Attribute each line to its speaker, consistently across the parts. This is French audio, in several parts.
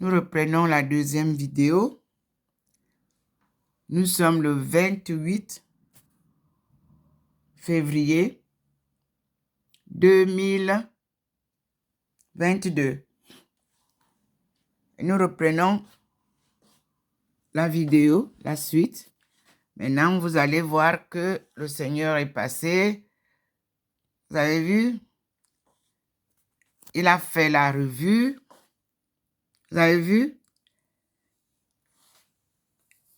Speaker 1: Nous reprenons la deuxième vidéo. Nous sommes le 28 février 2022. Et nous reprenons la vidéo, la suite. Maintenant, vous allez voir que le Seigneur est passé. Vous avez vu? Il a fait la revue. Vous avez vu?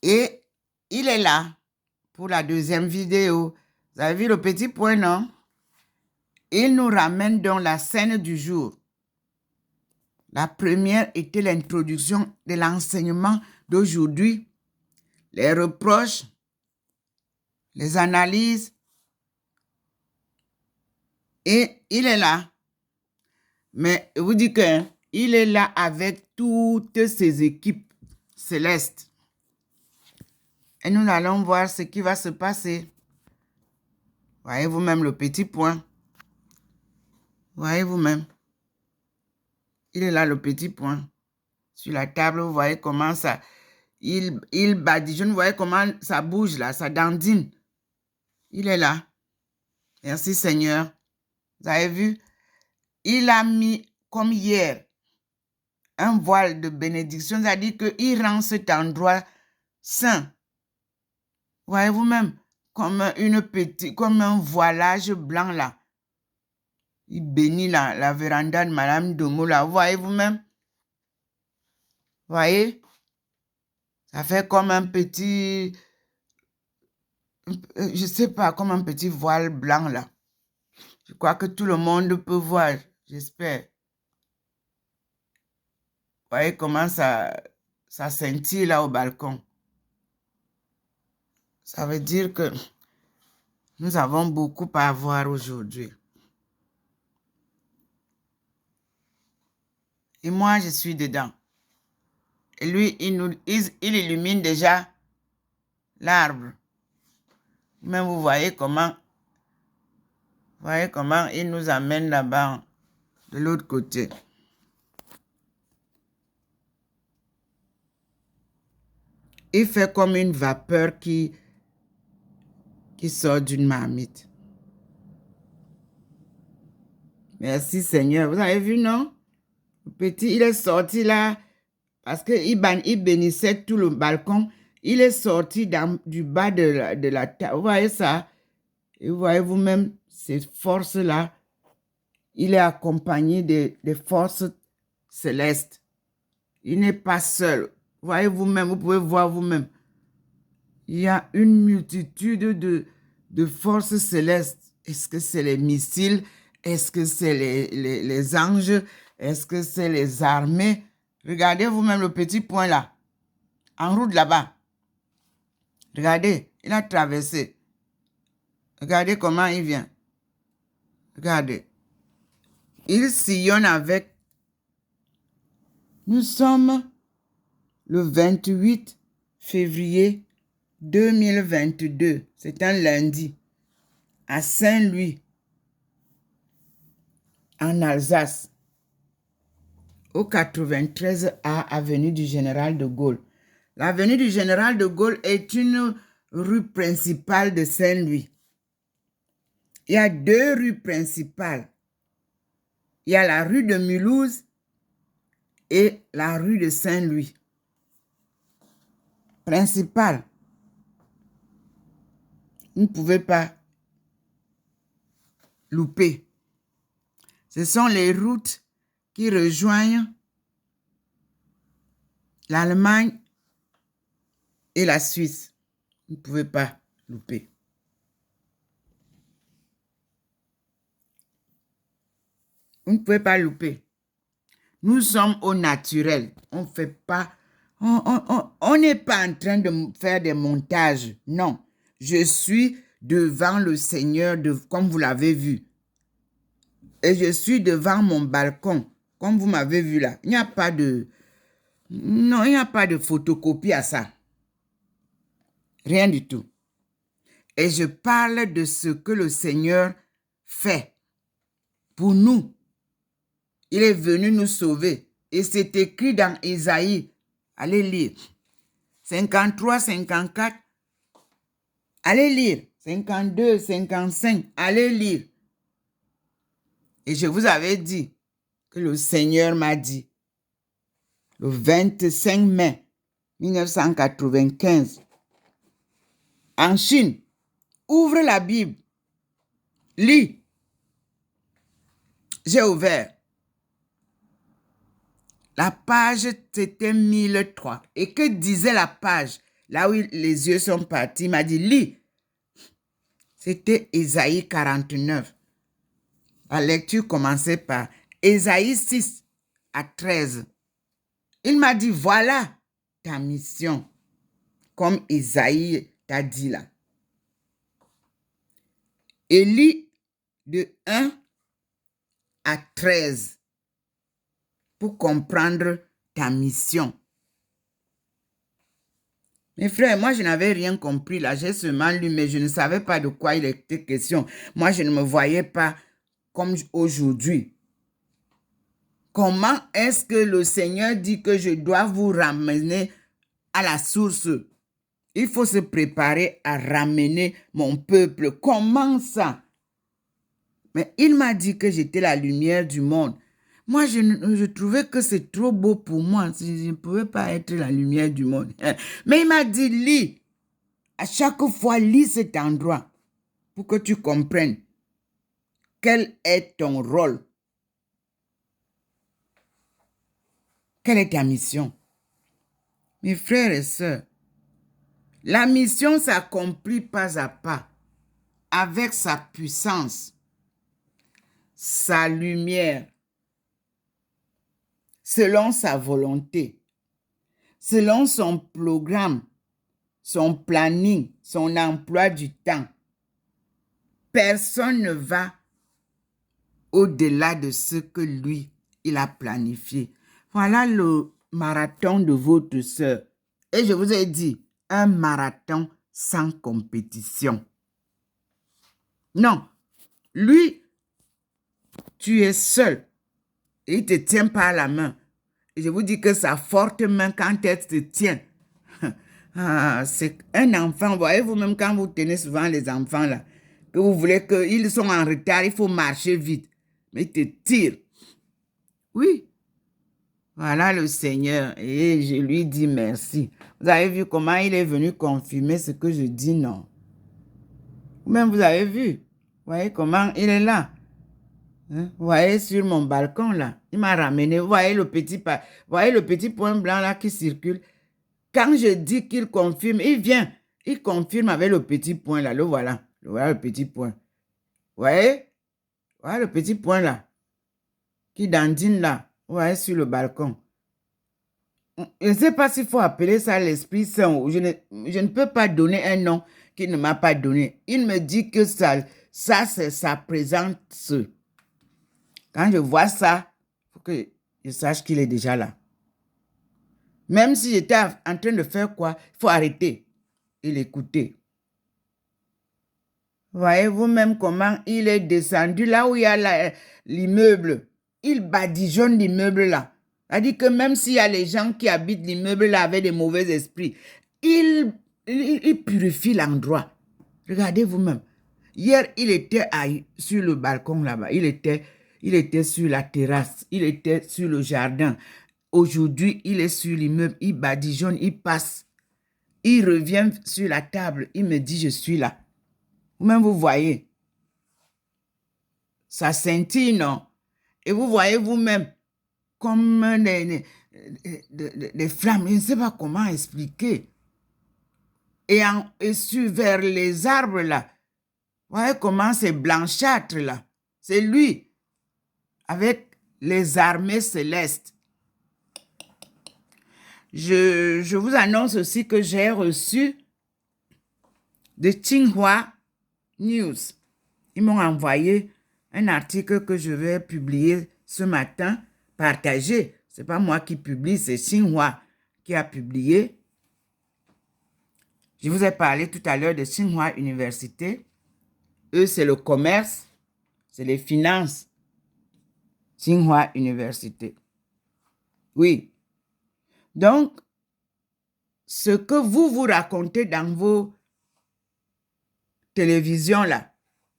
Speaker 1: Et il est là pour la deuxième vidéo. Vous avez vu le petit point, non? Il nous ramène dans la scène du jour. La première était l'introduction de l'enseignement d'aujourd'hui, les reproches, les analyses. Et il est là. Mais je vous dis qu'il est là avec toutes ses équipes célestes. Et nous allons voir ce qui va se passer. Voyez vous-même le petit point. Voyez vous-même. Il est là, le petit point. Sur la table, vous voyez comment ça... Il badigeonne, vous voyez comment ça bouge là, ça dandine. Il est là. Merci Seigneur. Vous avez vu? Il a mis, comme hier, un voile de bénédiction. C'est-à-dire qu'il rend cet endroit saint. Voyez vous-même, comme un voilage blanc là. Il bénit la véranda de Madame Domo là. Voyez vous-même? Voyez? Ça fait comme un petit... Je sais pas, comme un petit voile blanc là. Je crois que tout le monde peut voir, j'espère. Voyez comment ça scintille là au balcon. Ça veut dire que nous avons beaucoup à voir aujourd'hui. Et moi, je suis dedans. Et lui, il illumine déjà l'arbre. Mais vous voyez comment il nous amène là-bas, de l'autre côté. Il fait comme une vapeur qui sort d'une marmite. Merci Seigneur. Vous avez vu, non? Le petit, il est sorti là parce qu'il bénissait tout le balcon. Il est sorti du bas de la table. Vous voyez ça? Et vous voyez vous-même ces forces-là. Il est accompagné des forces célestes. Il n'est pas seul. Voyez vous-même, vous pouvez voir vous-même. Il y a une multitude de forces célestes. Est-ce que c'est les missiles? Est-ce que c'est les anges? Est-ce que c'est les armées? Regardez vous-même le petit point là. En route là-bas. Regardez, il a traversé. Regardez comment il vient. Regardez. Il sillonne avec. Nous sommes le 28 février 2022. C'est un lundi. À Saint-Louis, en Alsace. Au 93A avenue du Général de Gaulle. L'avenue du Général de Gaulle est une rue principale de Saint-Louis. Il y a deux rues principales. Il y a la rue de Mulhouse et la rue de Saint-Louis. Principale. Vous ne pouvez pas louper. Ce sont les routes qui rejoignent l'Allemagne et la Suisse. Vous ne pouvez pas louper. Vous ne pouvez pas louper. Nous sommes au naturel. On fait pas... On n'est pas en train de faire des montages. Non. Je suis devant le Seigneur, comme vous l'avez vu. Et je suis devant mon balcon, comme vous m'avez vu là. Il n'y a pas de... Non, il n'y a pas de photocopie à ça. Rien du tout. Et je parle de ce que le Seigneur fait pour nous. Il est venu nous sauver. Et c'est écrit dans Ésaïe. Allez lire. 53, 54. Allez lire. 52, 55. Allez lire. Et je vous avais dit que le Seigneur m'a dit, le 25 mai 1995, en Chine, ouvre la Bible, lis. J'ai ouvert. La page, c'était 1003. Et que disait la page? Là où les yeux sont partis, il m'a dit, lis. C'était Ésaïe 49. La lecture commençait par Ésaïe 6 à 13. Il m'a dit, voilà ta mission, comme Ésaïe t'a dit là. Et lis de 1 à 13 pour comprendre ta mission. Mes frères, moi, je n'avais rien compris là. J'ai seulement lu, mais je ne savais pas de quoi il était question. Moi, je ne me voyais pas comme aujourd'hui. Comment est-ce que le Seigneur dit que je dois vous ramener à la source? Il faut se préparer à ramener mon peuple. Comment ça? Mais il m'a dit que j'étais la lumière du monde. Moi, je trouvais que c'est trop beau pour moi. Je ne pouvais pas être la lumière du monde. Mais il m'a dit, lis. À chaque fois, lis cet endroit pour que tu comprennes quel est ton rôle. Quelle est ta mission? Mes frères et sœurs, la mission s'accomplit pas à pas avec sa puissance, sa lumière, selon sa volonté, selon son programme, son planning, son emploi du temps. Personne ne va au-delà de ce que lui, il a planifié. Voilà le marathon de votre sœur. Et je vous ai dit, un marathon sans compétition. Non, lui, tu es seul. Et il te tient par la main. Et je vous dis que sa forte main, quand elle te tient, c'est un enfant. Voyez-vous, même quand vous tenez souvent les enfants là, que vous voulez qu'ils sont en retard, il faut marcher vite. Mais il te tire. Oui. Voilà le Seigneur. Et je lui dis merci. Vous avez vu comment il est venu confirmer ce que je dis, non? Même vous avez vu. Vous voyez comment il est là. Hein? Vous voyez sur mon balcon là. Il m'a ramené. Vous voyez le petit point blanc là qui circule. Quand je dis qu'il confirme, il vient. Il confirme avec le petit point là. Le voilà. Voilà le petit point. Vous voyez? Voilà le petit point là. Qui dandine là. Vous voyez sur le balcon. Je ne sais pas s'il faut appeler ça l'Esprit Saint. Je ne peux pas donner un nom qu'il ne m'a pas donné. Il me dit que ça c'est sa présence. Quand je vois ça, il faut que je sache qu'il est déjà là. Même si j'étais en train de faire quoi, il faut arrêter et l'écouter. Voyez vous-même comment il est descendu là où il y a l'immeuble. Il badigeonne l'immeuble là. C'est-à-dire que même s'il y a les gens qui habitent l'immeuble là avec des mauvais esprits, il purifie l'endroit. Regardez vous-même. Hier, il était sur le balcon là-bas. Il était sur la terrasse. Il était sur le jardin. Aujourd'hui, il est sur l'immeuble. Il badigeonne, il passe. Il revient sur la table. Il me dit, je suis là. Vous-même, vous voyez. Ça scintille, non? Et vous voyez vous-même comme des flammes. Je ne sais pas comment expliquer. Et vers les arbres, là. Vous voyez comment c'est blanchâtre, là. C'est lui, avec les armées célestes. Je vous annonce aussi que j'ai reçu de Xinhua News. Ils m'ont envoyé un article que je vais publier ce matin, partagé. Ce n'est pas moi qui publie, c'est Xinhua qui a publié. Je vous ai parlé tout à l'heure de Xinhua Université. Eux, c'est le commerce, c'est les finances. Xinhua Université. Oui. Donc, ce que vous racontez dans vos télévisions là,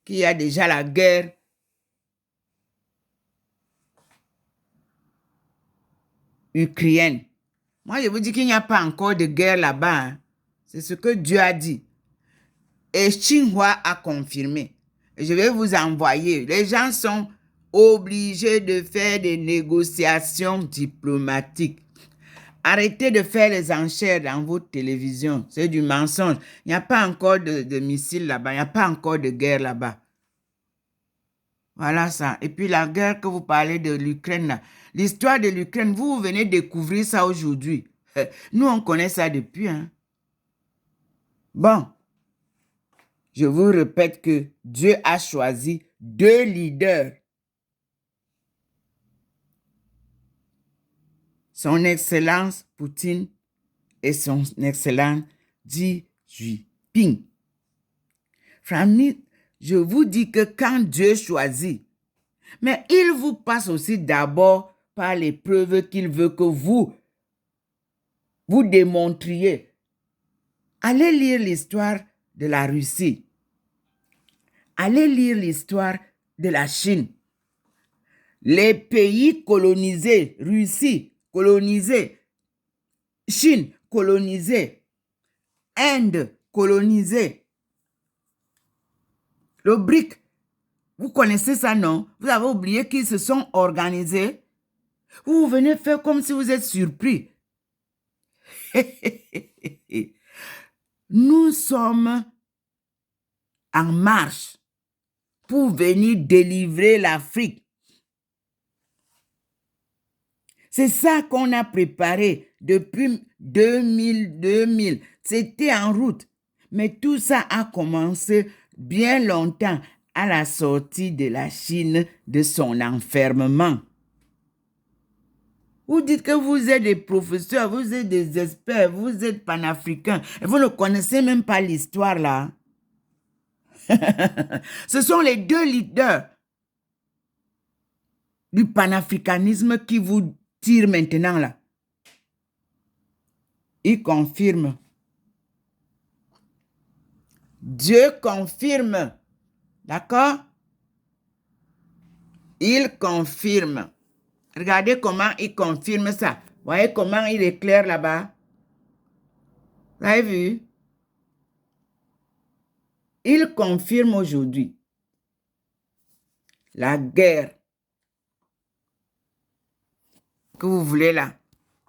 Speaker 1: qu'il y a déjà la guerre ukrainienne. Moi, je vous dis qu'il n'y a pas encore de guerre là-bas. Hein. C'est ce que Dieu a dit. Et Xinhua a confirmé. Je vais vous envoyer. Les gens sont obligés de faire des négociations diplomatiques. Arrêtez de faire les enchères dans vos télévisions. C'est du mensonge. Il n'y a pas encore de missiles là-bas. Il n'y a pas encore de guerre là-bas. Voilà ça. Et puis la guerre que vous parlez de l'Ukraine, l'histoire de l'Ukraine, vous venez découvrir ça aujourd'hui. Nous, on connaît ça depuis. Hein. Bon, je vous répète que Dieu a choisi 2 leaders. Son Excellence Poutine et son Excellence Xi Jinping. Franchement, je vous dis que quand Dieu choisit, mais il vous passe aussi d'abord par les preuves qu'il veut que vous démontriez. Allez lire l'histoire de la Russie. Allez lire l'histoire de la Chine. Les pays colonisés, Russie colonisée, Chine colonisée, Inde colonisée. Le BRIC, vous connaissez ça, non? Vous avez oublié qu'ils se sont organisés? Vous venez faire comme si vous êtes surpris. Nous sommes en marche pour venir délivrer l'Afrique. C'est ça qu'on a préparé depuis 2000. C'était en route. Mais tout ça a commencé bien longtemps à la sortie de la Chine de son enfermement. Vous dites que vous êtes des professeurs, vous êtes des experts, vous êtes panafricains. Et vous ne connaissez même pas l'histoire là. Ce sont les 2 leaders du panafricanisme qui vous tirent maintenant là. Ils confirment. Dieu confirme. D'accord? Il confirme. Regardez comment il confirme ça. Voyez comment il éclaire là-bas. Vous avez vu? Il confirme aujourd'hui la guerre que vous voulez là.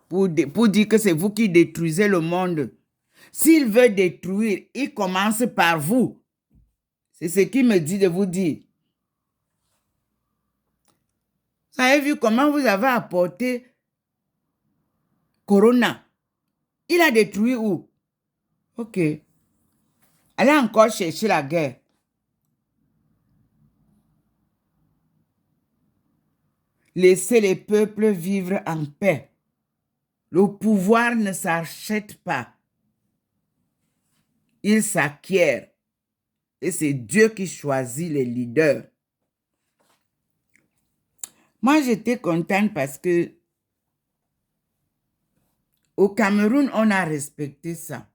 Speaker 1: Pour dire que c'est vous qui détruisez le monde. S'il veut détruire, il commence par vous. C'est ce qu'il me dit de vous dire. Vous avez vu comment vous avez apporté Corona? Il a détruit où? Ok. Allez encore chercher la guerre. Laissez les peuples vivre en paix. Le pouvoir ne s'achète pas. Il s'acquiert. Et c'est Dieu qui choisit les leaders. Moi, j'étais contente parce que au Cameroun, on a respecté ça.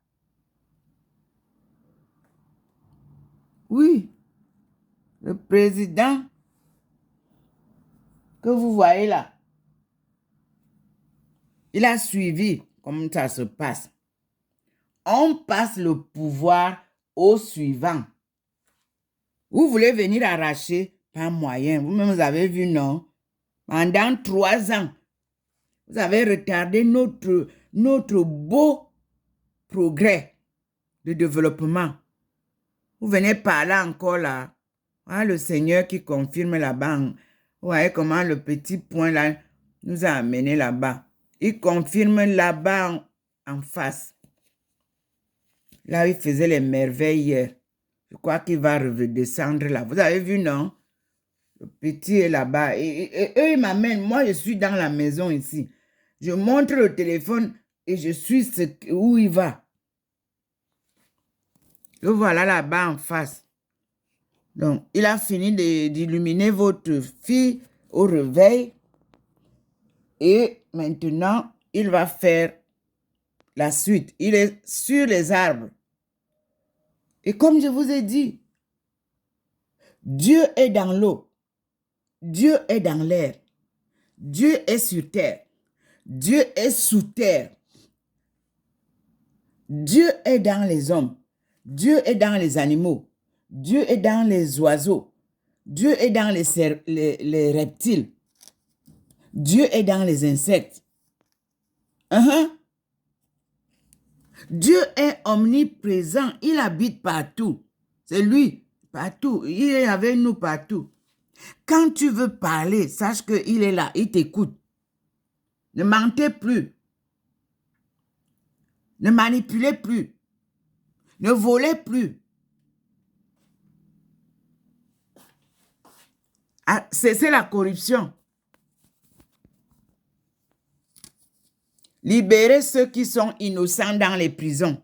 Speaker 1: Oui. Le président que vous voyez là, il a suivi comment ça se passe. On passe le pouvoir au suivant. Vous voulez venir arracher, pas moyen. Vous-même, vous avez vu, non? Pendant 3 ans, vous avez retardé notre beau progrès de développement. Vous venez parler encore là. Ah, le Seigneur qui confirme là-bas. Vous voyez comment le petit point là nous a amené là-bas. Il confirme là-bas en face. Là, il faisait les merveilles hier. Je crois qu'il va redescendre là. Vous avez vu, non? Le petit est là-bas. Et eux, ils m'amènent. Moi, je suis dans la maison ici. Je montre le téléphone et je suis où il va. Le voilà là-bas en face. Donc, il a fini d'illuminer votre fille au réveil. Et maintenant, il va faire la suite. Il est sur les arbres. Et comme je vous ai dit, Dieu est dans l'eau. Dieu est dans l'air. Dieu est sur terre. Dieu est sous terre. Dieu est dans les hommes. Dieu est dans les animaux. Dieu est dans les oiseaux. Dieu est dans les reptiles. Dieu est dans les insectes. Dieu est omniprésent. Il habite partout. C'est lui, partout. Il est avec nous partout. Quand tu veux parler, sache qu'il est là. Il t'écoute. Ne mentez plus. Ne manipulez plus. Ne volez plus. Cessez la corruption. Libérez ceux qui sont innocents dans les prisons.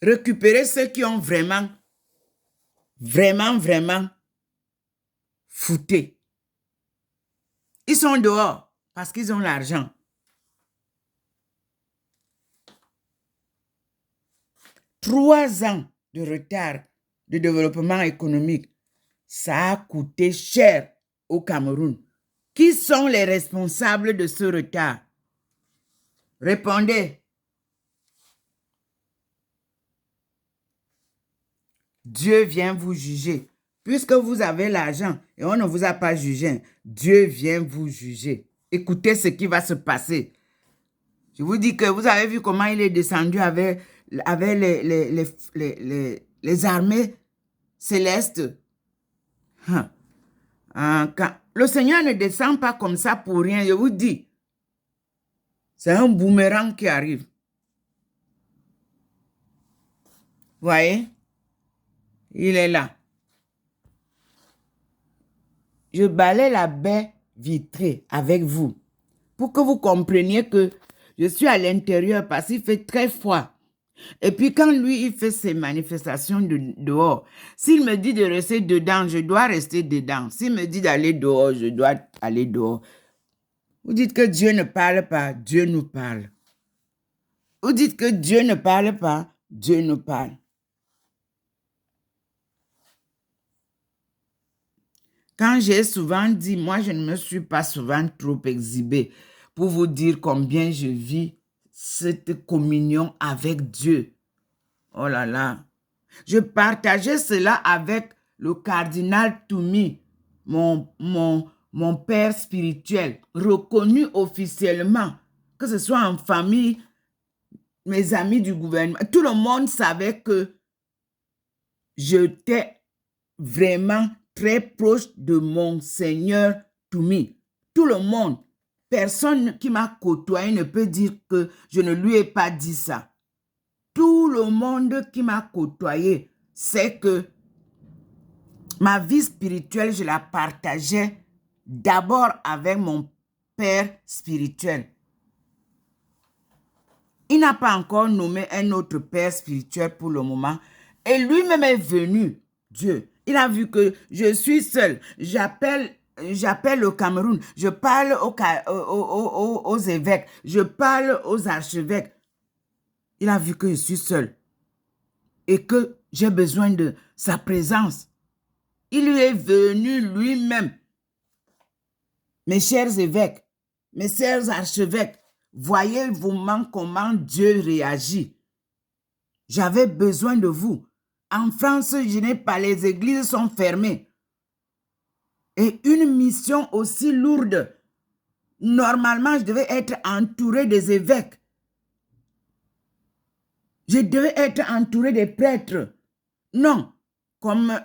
Speaker 1: Récupérez ceux qui ont vraiment fouté. Ils sont dehors parce qu'ils ont l'argent. Trois ans de retard de développement économique, ça a coûté cher au Cameroun. Qui sont les responsables de ce retard? Répondez. Dieu vient vous juger. Puisque vous avez l'argent et on ne vous a pas jugé, Dieu vient vous juger. Écoutez ce qui va se passer. Je vous dis que vous avez vu comment il est descendu avec les armées célestes. Le Seigneur ne descend pas comme ça pour rien, je vous dis. C'est un boomerang qui arrive. Voyez? Il est là. Je balaie la baie vitrée avec vous pour que vous compreniez que je suis à l'intérieur parce qu'il fait très froid. Et puis quand lui, il fait ses manifestations dehors, s'il me dit de rester dedans, je dois rester dedans. S'il me dit d'aller dehors, je dois aller dehors. Vous dites que Dieu ne parle pas, Dieu nous parle. Vous dites que Dieu ne parle pas, Dieu nous parle. Quand j'ai souvent dit, moi je ne me suis pas souvent trop exhibé pour vous dire combien je vis cette communion avec Dieu. Oh là là. Je partageais cela avec le cardinal Toumi, mon père spirituel, reconnu officiellement, que ce soit en famille, mes amis du gouvernement. Tout le monde savait que j'étais vraiment très proche de mon Seigneur Toumi. Tout le monde, personne qui m'a côtoyé ne peut dire que je ne lui ai pas dit ça. Tout le monde qui m'a côtoyé sait que ma vie spirituelle, je la partageais d'abord avec mon père spirituel. Il n'a pas encore nommé un autre père spirituel pour le moment. Et lui-même est venu, Dieu. Il a vu que je suis seul. J'appelle le Cameroun. Je parle aux évêques. Je parle aux archevêques. Il a vu que je suis seul. Et que j'ai besoin de sa présence. Il lui est venu lui-même. Mes chers évêques, mes chers archevêques, voyez-vous comment Dieu réagit. J'avais besoin de vous. En France, je n'ai pas, les églises sont fermées. Et une mission aussi lourde. Normalement, je devais être entouré des évêques. Je devais être entouré des prêtres. Non, comme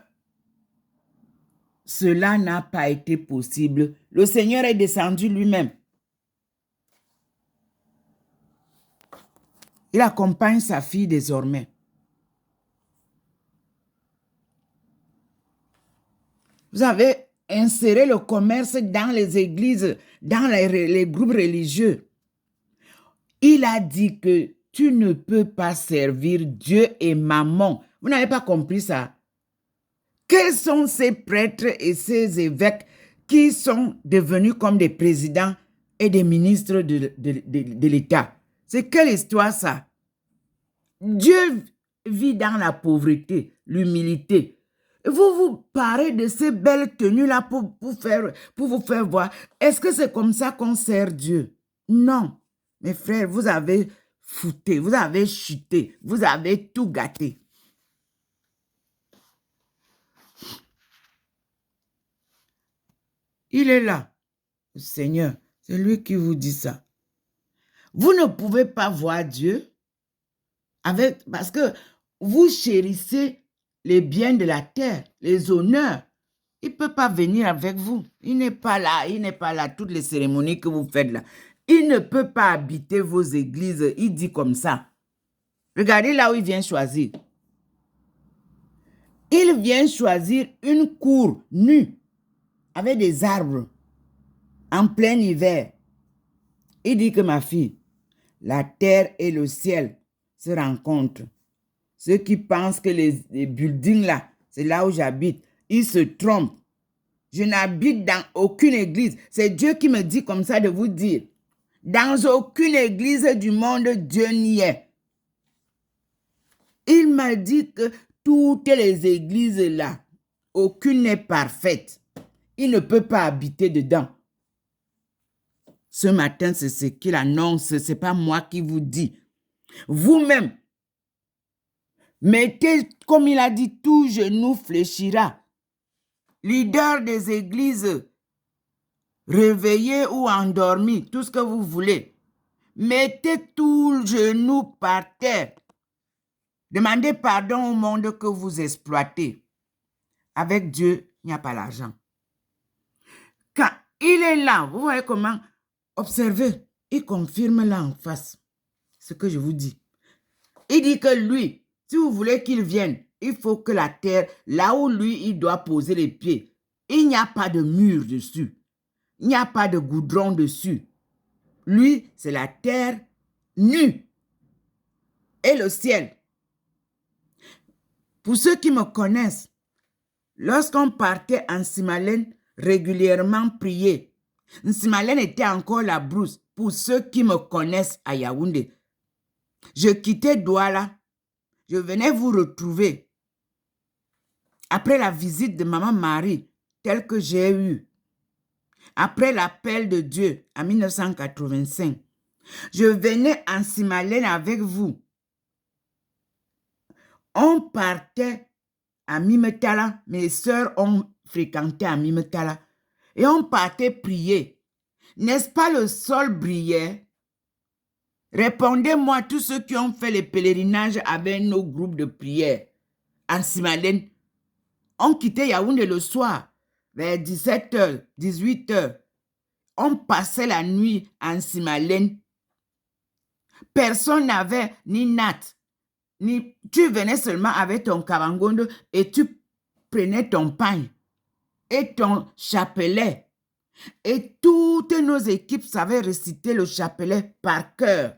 Speaker 1: cela n'a pas été possible, le Seigneur est descendu lui-même. Il accompagne sa fille désormais. Vous avez inséré le commerce dans les églises, dans les groupes religieux. Il a dit que tu ne peux pas servir Dieu et maman. Vous n'avez pas compris ça? Quels sont ces prêtres et ces évêques qui sont devenus comme des présidents et des ministres de l'État? C'est quelle histoire ça? Dieu vit dans la pauvreté, l'humilité. Vous vous parlez de ces belles tenues-là pour vous faire voir. Est-ce que c'est comme ça qu'on sert Dieu? Non. Mes frères, vous avez fouté, vous avez chuté, vous avez tout gâté. Il est là, le Seigneur. C'est lui qui vous dit ça. Vous ne pouvez pas voir Dieu parce que vous chérissez les biens de la terre, les honneurs. Il ne peut pas venir avec vous. Il n'est pas là. Il n'est pas là. Toutes les cérémonies que vous faites là. Il ne peut pas habiter vos églises. Il dit comme ça. Regardez là où il vient choisir. Il vient choisir une cour nue avec des arbres en plein hiver. Il dit que ma fille, la terre et le ciel se rencontrent. Ceux qui pensent que les buildings là, c'est là où j'habite, ils se trompent. Je n'habite dans aucune église. C'est Dieu qui me dit comme ça de vous dire. Dans aucune église du monde, Dieu n'y est. Il m'a dit que toutes les églises là, aucune n'est parfaite. Il ne peut pas habiter dedans. Ce matin, c'est ce qu'il annonce. Ce n'est pas moi qui vous dis. Vous-même, mettez, comme il a dit, tout genou fléchira. Leader des églises, réveillés ou endormis, tout ce que vous voulez. Mettez tout le genou par terre. Demandez pardon au monde que vous exploitez. Avec Dieu, il n'y a pas l'argent. Quand il est là, vous voyez comment? Observez, il confirme là en face ce que je vous dis. Il dit que lui, si vous voulez qu'il vienne, il faut que la terre, là où lui, il doit poser les pieds, il n'y a pas de mur dessus. Il n'y a pas de goudron dessus. Lui, c'est la terre nue et le ciel. Pour ceux qui me connaissent, lorsqu'on partait en Simalène, régulièrement prier, Simalène était encore la brousse. Pour ceux qui me connaissent à Yaoundé, je quittais Douala, je venais vous retrouver après la visite de Maman Marie, telle que j'ai eue, après l'appel de Dieu en 1985. Je venais en Simalène avec vous. On partait à Mimetala, mes sœurs ont fréquenté à Mimetala, et on partait prier. N'est-ce pas le sol brillait? Répondez-moi tous ceux qui ont fait les pèlerinages avec nos groupes de prière en Simalène. On quittait Yaoundé le soir, vers 17h, 18h. On passait la nuit en Simalène. Personne n'avait ni natte, ni... Tu venais seulement avec ton kabangondo et tu prenais ton pain et ton chapelet. Et toutes nos équipes savaient réciter le chapelet par cœur.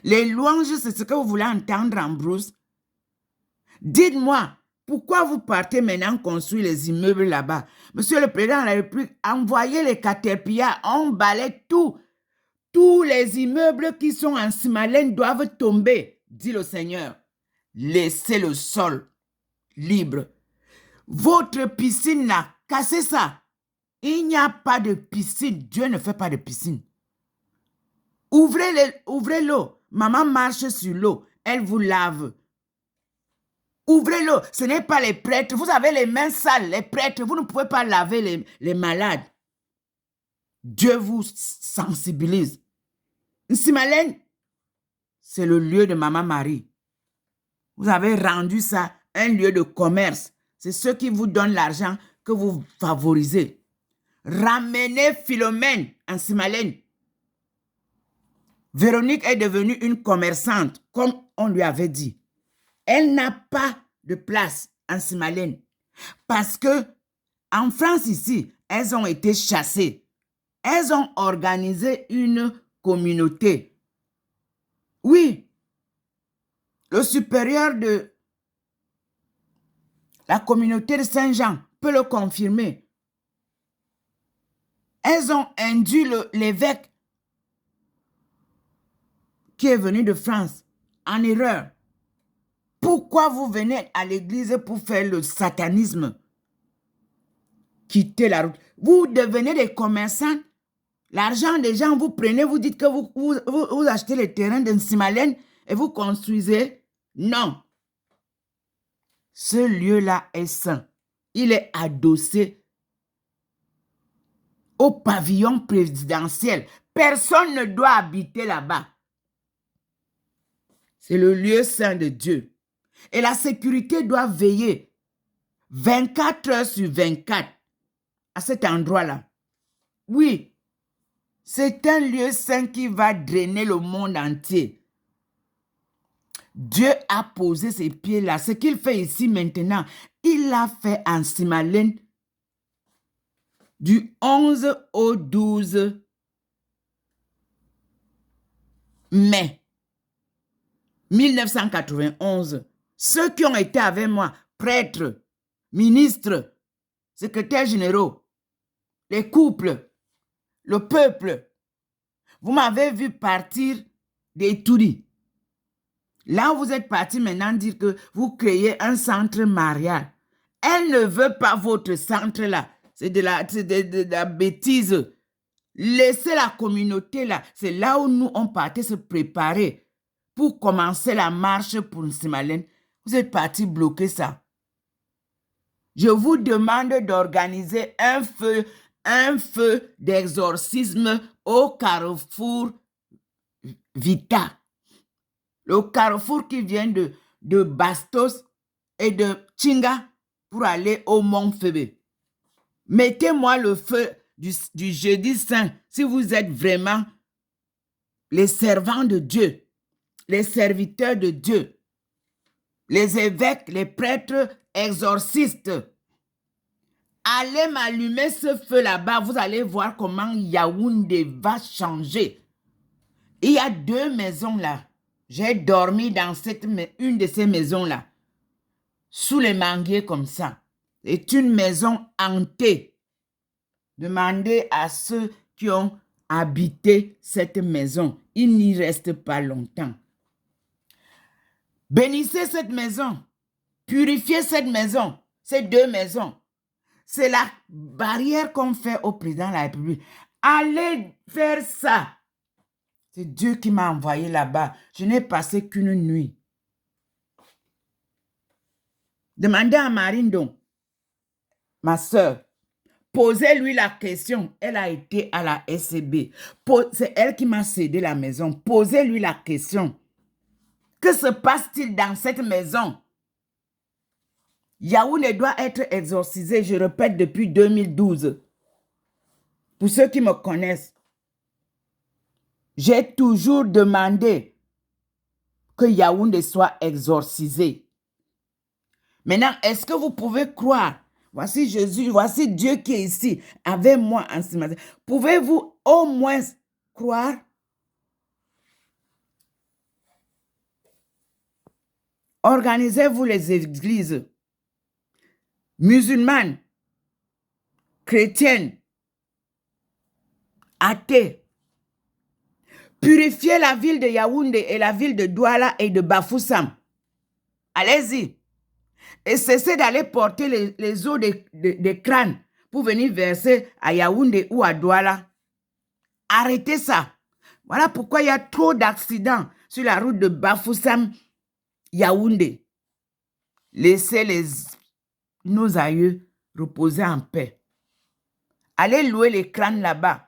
Speaker 1: Les louanges, c'est ce que vous voulez entendre en brousse. Dites-moi, pourquoi vous partez maintenant construire les immeubles là-bas? Monsieur le Président de la République, envoyez les caterpillars, on balaye tout. Tous les immeubles qui sont en Simalène doivent tomber, dit le Seigneur. Laissez le sol libre. Votre piscine là, cassez ça. Il n'y a pas de piscine. Dieu ne fait pas de piscine. Ouvrez l'eau. Maman marche sur l'eau. Elle vous lave. Ouvrez l'eau. Ce n'est pas les prêtres. Vous avez les mains sales, les prêtres. Vous ne pouvez pas laver les malades. Dieu vous sensibilise. Simalène, c'est le lieu de Maman Marie. Vous avez rendu ça un lieu de commerce. C'est ceux qui vous donnent l'argent que vous favorisez. Ramenez Philomène en Simalène. Véronique est devenue une commerçante, comme on lui avait dit. Elle n'a pas de place en Simalène. Parce que en France ici, elles ont été chassées. Elles ont organisé une communauté. Oui, le supérieur de La communauté de Saint-Jean peut le confirmer. Elles ont induit l'évêque qui est venu de France en erreur. Pourquoi vous venez à l'église pour faire le satanisme? Quittez la route. Vous devenez des commerçants. L'argent des gens, vous prenez, vous dites que vous achetez les terrains de Simalène et vous construisez. Non. Ce lieu-là est saint. Il est adossé au pavillon présidentiel. Personne ne doit habiter là-bas. C'est le lieu saint de Dieu. Et la sécurité doit veiller 24 heures sur 24 à cet endroit-là. Oui, c'est un lieu saint qui va drainer le monde entier. Dieu a posé ses pieds là. Ce qu'il fait ici maintenant, il l'a fait en Simalène du 11 au 12 mai 1991. Ceux qui ont été avec moi, prêtres, ministres, secrétaires généraux, les couples, le peuple, vous m'avez vu partir des Touri. Là où vous êtes parti maintenant dire que vous créez un centre marial. Elle ne veut pas votre centre là. C'est de la bêtise. Laissez la communauté là. C'est là où nous on partait se préparer pour commencer la marche pour Simalène. Vous êtes parti bloquer ça. Je vous demande d'organiser un feu d'exorcisme au carrefour Vita. Le carrefour qui vient de Bastos et de Chinga pour aller au Mont Fébé. Mettez-moi le feu du jeudi saint si vous êtes vraiment les servants de Dieu, les serviteurs de Dieu, les évêques, les prêtres, exorcistes. Allez m'allumer ce feu là-bas, vous allez voir comment Yaoundé va changer. Il y a 2 maisons là. J'ai dormi dans une de ces maisons-là, sous les manguiers comme ça. C'est une maison hantée. Demandez à ceux qui ont habité cette maison. Ils n'y restent pas longtemps. Bénissez cette maison. Purifiez cette maison. Ces 2 maisons. C'est la barrière qu'on fait au président de la République. Allez faire ça. C'est Dieu qui m'a envoyé là-bas. Je n'ai passé qu'une nuit. Demandez à Marindon, ma soeur, posez-lui la question. Elle a été à la SCB. C'est elle qui m'a cédé la maison. Posez-lui la question. Que se passe-t-il dans cette maison? Yaoundé doit être exorcisé, je répète, depuis 2012. Pour ceux qui me connaissent, j'ai toujours demandé que Yaoundé soit exorcisé. Maintenant, est-ce que vous pouvez croire? Voici Jésus, voici Dieu qui est ici, avec moi en ce matin. Pouvez-vous au moins croire? Organisez-vous les églises musulmanes, chrétiennes, athées. Purifiez la ville de Yaoundé et la ville de Douala et de Bafoussam. Allez-y. Et cessez d'aller porter les eaux des crânes pour venir verser à Yaoundé ou à Douala. Arrêtez ça. Voilà pourquoi il y a trop d'accidents sur la route de Bafoussam, Yaoundé. Laissez nos aïeux reposer en paix. Allez louer les crânes là-bas.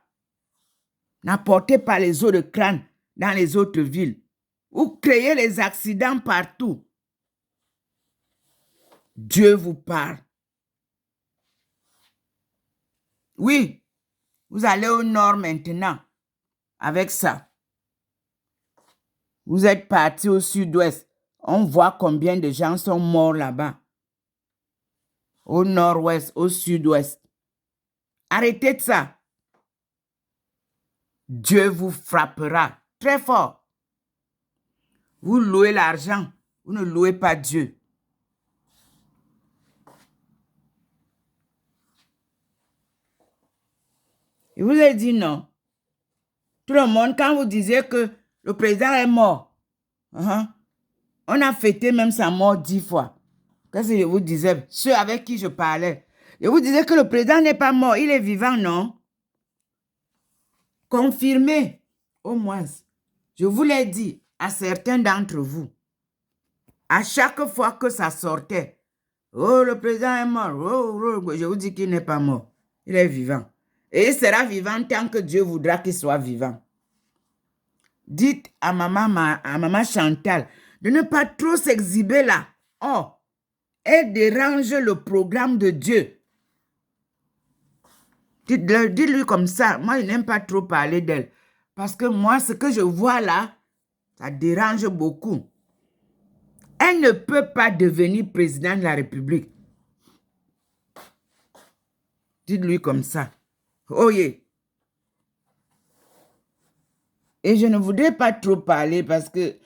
Speaker 1: N'apportez pas les eaux de crâne dans les autres villes. Vous créez les accidents partout. Dieu vous parle. Oui, vous allez au nord maintenant avec ça. Vous êtes parti au sud-ouest. On voit combien de gens sont morts là-bas. Au nord-ouest, au sud-ouest. Arrêtez de ça. Dieu vous frappera très fort. Vous louez l'argent, vous ne louez pas Dieu. Je vous ai dit non. Tout le monde, quand vous disiez que le président est mort, on a fêté même sa mort 10 fois. Qu'est-ce que je vous disais? Ceux avec qui je parlais. Je vous disais que le président n'est pas mort, il est vivant, non? Confirmé, au moins. Je vous l'ai dit à certains d'entre vous. À chaque fois que ça sortait, oh, le président est mort. Oh, je vous dis qu'il n'est pas mort. Il est vivant. Et il sera vivant tant que Dieu voudra qu'il soit vivant. Dites à maman Chantal de ne pas trop s'exhiber là. Oh, elle dérange le programme de Dieu. Dites-lui comme ça. Moi, je n'aime pas trop parler d'elle. Parce que moi, ce que je vois là, ça dérange beaucoup. Elle ne peut pas devenir président de la République. Dites-lui comme ça. Oh yeah. Et je ne voudrais pas trop parler parce que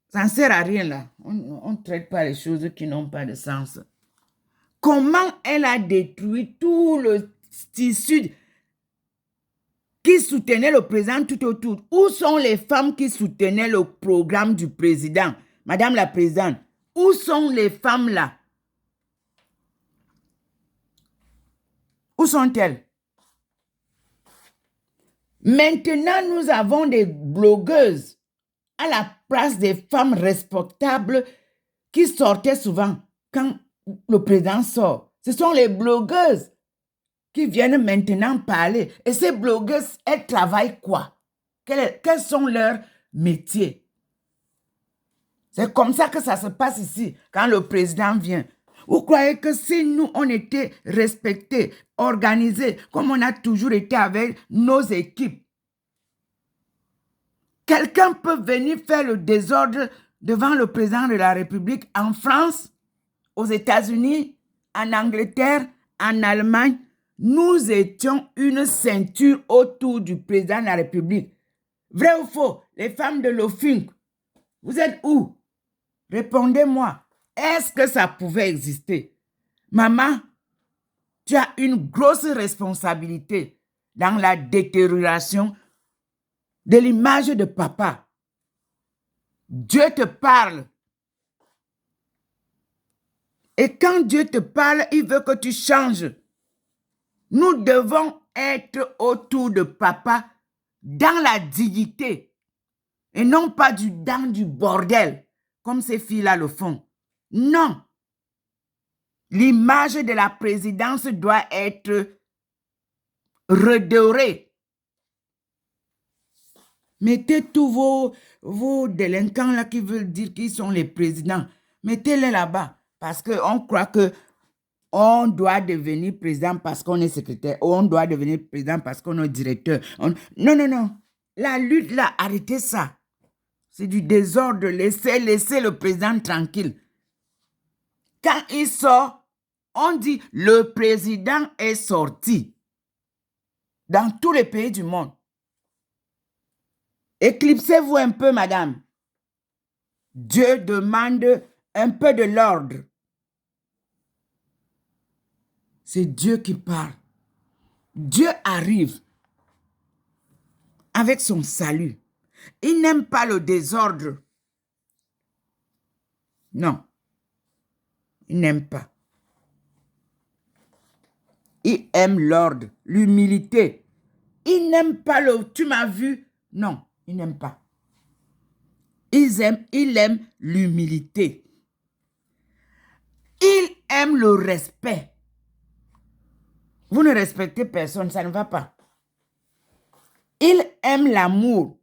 Speaker 1: ça ne sert à rien là. On ne traite pas les choses qui n'ont pas de sens. Comment elle a détruit tout le tissu qui soutenait le président tout autour? Où sont les femmes qui soutenaient le programme du président? Madame la présidente, où sont les femmes là? Où sont-elles? Maintenant, nous avons des blogueuses à la place des femmes respectables qui sortaient souvent quand le président sort. Ce sont les blogueuses qui viennent maintenant parler. Et ces blogueuses, elles travaillent quoi? Quels sont leurs métiers? C'est comme ça que ça se passe ici, quand le président vient. Vous croyez que si nous, on était respectés, organisés, comme on a toujours été avec nos équipes, quelqu'un peut venir faire le désordre devant le président de la République en France, aux États-Unis, en Angleterre, en Allemagne? Nous étions une ceinture autour du président de la République. Vrai ou faux? Les femmes de l'OFINC, vous êtes où? Répondez-moi. Est-ce que ça pouvait exister? Maman, tu as une grosse responsabilité dans la détérioration de l'image de papa. Dieu te parle. Et quand Dieu te parle, il veut que tu changes. Nous devons être autour de papa dans la dignité et non pas dans du bordel, comme ces filles-là le font. Non. L'image de la présidence doit être redorée. Mettez tous vos délinquants là qui veulent dire qu'ils sont les présidents. Mettez-les là-bas parce qu'on croit que on doit devenir président parce qu'on est secrétaire. Ou on doit devenir président parce qu'on est directeur. Non, non, non. La lutte là, arrêtez ça. C'est du désordre. Laissez le président tranquille. Quand il sort, on dit le président est sorti. Dans tous les pays du monde. Éclipsez-vous un peu, madame. Dieu demande un peu de l'ordre. C'est Dieu qui parle. Dieu arrive avec son salut. Il n'aime pas le désordre. Non. Il n'aime pas. Il aime l'ordre, l'humilité. Il n'aime pas le « tu m'as vu ». Non, il n'aime pas. Il aime l'humilité. Il aime le respect. Vous ne respectez personne, ça ne va pas. Il aime l'amour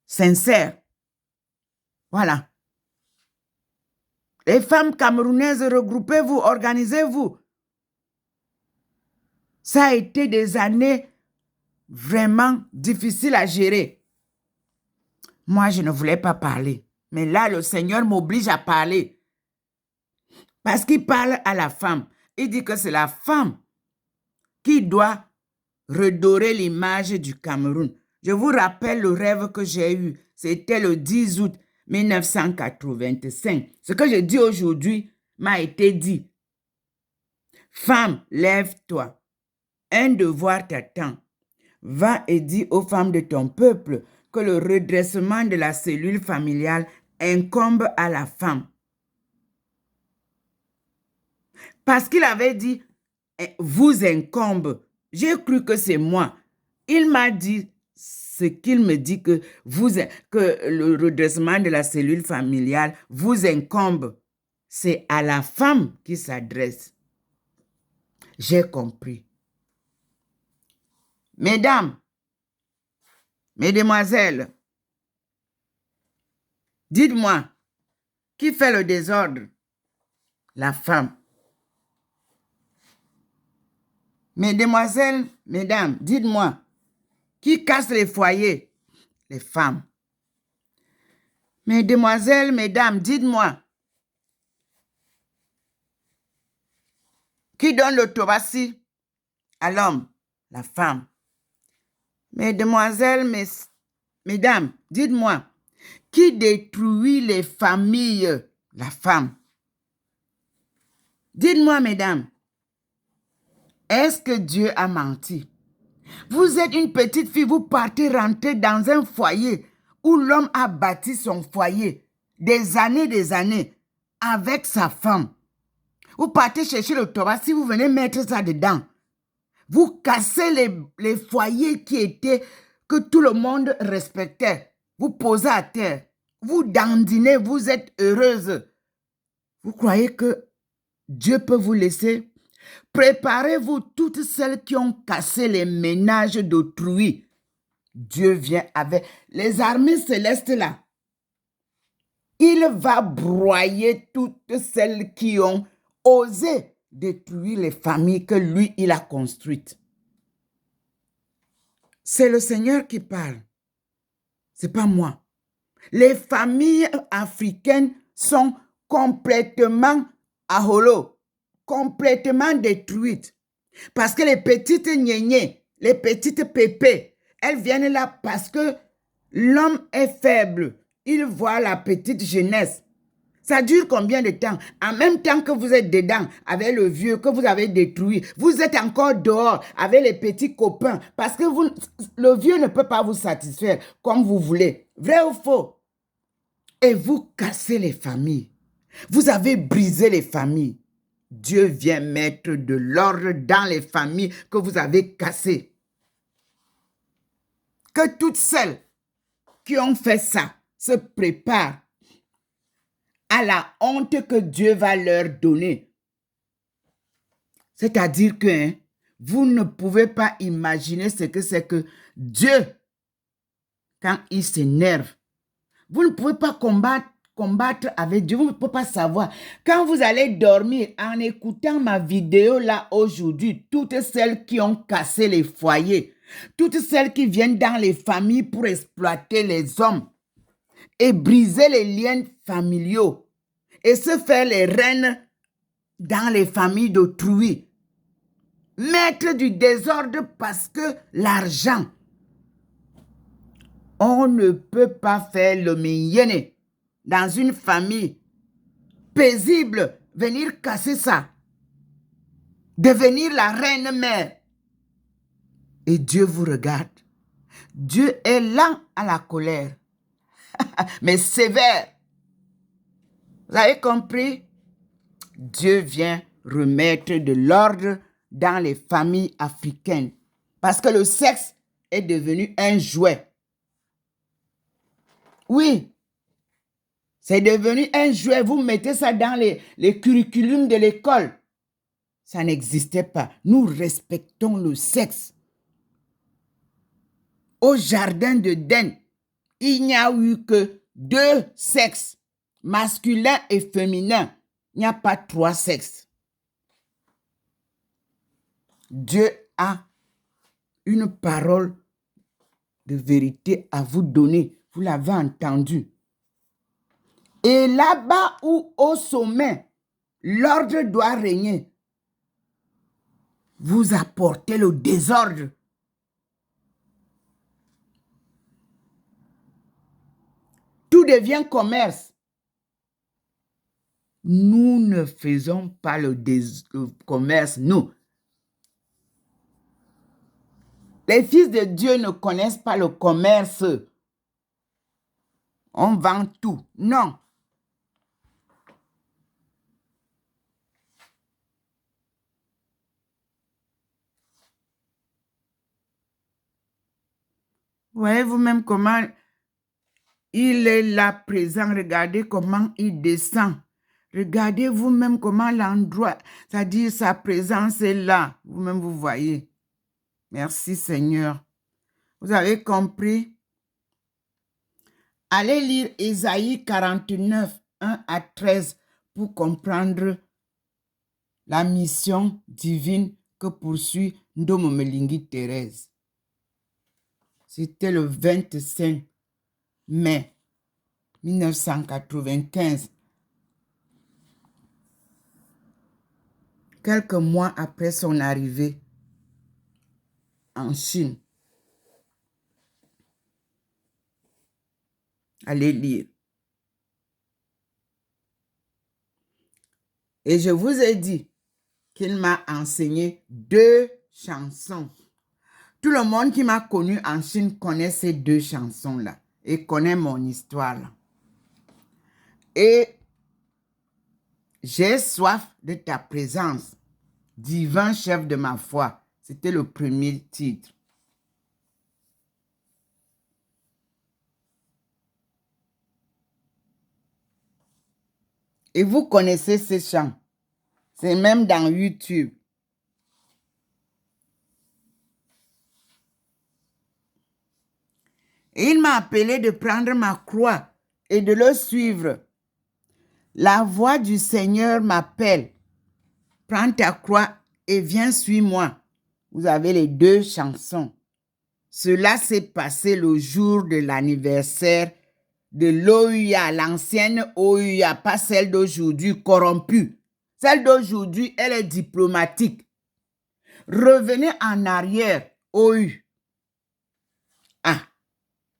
Speaker 1: sincère. Voilà. Les femmes camerounaises, regroupez-vous, organisez-vous. Ça a été des années vraiment difficiles à gérer. Moi, je ne voulais pas parler. Mais là, le Seigneur m'oblige à parler. Parce qu'il parle à la femme. Il dit que c'est la femme qui doit redorer l'image du Cameroun. Je vous rappelle le rêve que j'ai eu. C'était le 10 août 1985. Ce que je dis aujourd'hui m'a été dit. Femme, lève-toi. Un devoir t'attend. va et dis aux femmes de ton peuple que le redressement de la cellule familiale incombe à la femme. Parce qu'il avait dit, vous incombe. J'ai cru que c'est moi. Il m'a dit ce qu'il me dit que le redressement de la cellule familiale vous incombe. C'est à la femme qui s'adresse. J'ai compris. Mesdames, mesdemoiselles, dites-moi, qui fait le désordre? La femme. Mesdemoiselles, mesdames, dites-moi, qui casse les foyers? Les femmes. Mesdemoiselles, mesdames, dites-moi, qui donne l'autobatie à l'homme? La femme. Mesdemoiselles, mesdames, dites-moi, qui détruit les familles? La femme. Dites-moi, mesdames, est-ce que Dieu a menti? Vous êtes une petite fille, vous partez rentrer dans un foyer où l'homme a bâti son foyer des années avec sa femme. Vous partez chercher le tabac, si vous venez mettre ça dedans, vous cassez les foyers que tout le monde respectait. Vous posez à terre, vous dandinez, vous êtes heureuse. Vous croyez que Dieu peut vous laisser? Préparez-vous toutes celles qui ont cassé les ménages d'autrui. Dieu vient avec les armées célestes là. Il va broyer toutes celles qui ont osé détruire les familles que lui, il a construites. C'est le Seigneur qui parle. C'est pas moi. Les familles africaines sont complètement à holo, complètement détruites. Parce que les petites gnénées, les petites pépées, elles viennent là parce que l'homme est faible. Il voit la petite jeunesse. Ça dure combien de temps? En même temps que vous êtes dedans avec le vieux que vous avez détruit, vous êtes encore dehors avec les petits copains parce que le vieux ne peut pas vous satisfaire comme vous voulez. Vrai ou faux? Et vous cassez les familles. Vous avez brisé les familles. Dieu vient mettre de l'ordre dans les familles que vous avez cassées. Que toutes celles qui ont fait ça se préparent à la honte que Dieu va leur donner. C'est-à-dire que vous ne pouvez pas imaginer ce que c'est que Dieu, quand il s'énerve, vous ne pouvez pas combattre avec Dieu, vous ne pouvez pas savoir. Quand vous allez dormir en écoutant ma vidéo là aujourd'hui, toutes celles qui ont cassé les foyers, toutes celles qui viennent dans les familles pour exploiter les hommes et briser les liens familiaux et se faire les reines dans les familles d'autrui. Mettre du désordre parce que l'argent. On ne peut pas faire le mignonné dans une famille paisible, venir casser ça. Devenir la reine-mère. Et Dieu vous regarde. Dieu est lent à la colère, mais sévère. Vous avez compris? Dieu vient remettre de l'ordre dans les familles africaines. Parce que le sexe est devenu un jouet. Oui, c'est devenu un jouet. Vous mettez ça dans les curriculums de l'école. Ça n'existait pas. Nous respectons le sexe. Au jardin de d'Éden, il n'y a eu que 2 sexes, masculin et féminin. Il n'y a pas 3 sexes. Dieu a une parole de vérité à vous donner. Vous l'avez entendu. Et là-bas où au sommet, l'ordre doit régner, vous apportez le désordre. Tout devient commerce. Nous ne faisons pas le commerce, nous. Les fils de Dieu ne connaissent pas le commerce. On vend tout. Non. Voyez vous-même comment il est là présent. Regardez comment il descend. Regardez vous-même comment l'endroit, c'est-à-dire sa présence est là. Vous-même, vous voyez. Merci Seigneur. Vous avez compris? Allez lire Ésaïe 49, 1 à 13 pour comprendre la mission divine que poursuit Ndomo Melingi Thérèse. C'était le 25 mai 1995. Quelques mois après son arrivée en Chine. Allez lire. Et je vous ai dit qu'il m'a enseigné 2 chansons. Tout le monde qui m'a connu en Chine connaît ces 2 chansons-là et connaît mon histoire là. Et j'ai soif de ta présence, divin chef de ma foi. C'était le premier titre. Et vous connaissez ces chants. C'est même dans YouTube. Et il m'a appelé de prendre ma croix et de le suivre. La voix du Seigneur m'appelle. Prends ta croix et viens, suis-moi. Vous avez les 2 chansons. Cela s'est passé le jour de l'anniversaire de l'OUA, l'ancienne OUA, pas celle d'aujourd'hui corrompue. Celle d'aujourd'hui, elle est diplomatique. Revenez en arrière, OU. Ah,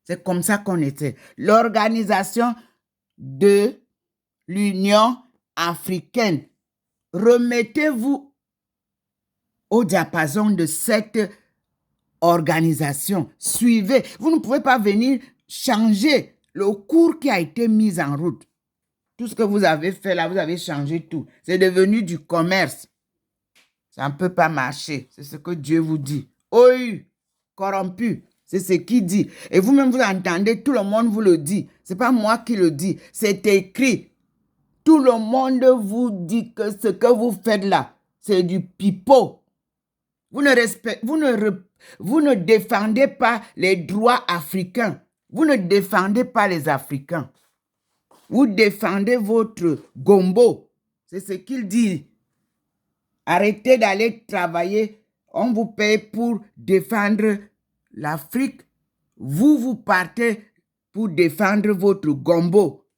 Speaker 1: c'est comme ça qu'on était. L'organisation de l'Union africaine. Remettez-vous au diapason de cette organisation. Suivez. Vous ne pouvez pas venir changer le cours qui a été mis en route. Tout ce que vous avez fait là, vous avez changé tout. C'est devenu du commerce. Ça ne peut pas marcher. C'est ce que Dieu vous dit. OU, corrompu. C'est ce qu'il dit. Et vous-même, vous entendez, tout le monde vous le dit. Ce n'est pas moi qui le dis. C'est écrit. Tout le monde vous dit que ce que vous faites là, c'est du pipeau. Vous ne défendez pas les droits africains. Vous ne défendez pas les Africains. Vous défendez votre gombo. C'est ce qu'il dit. Arrêtez d'aller travailler. On vous paye pour défendre l'Afrique. Vous partez pour défendre votre gombo.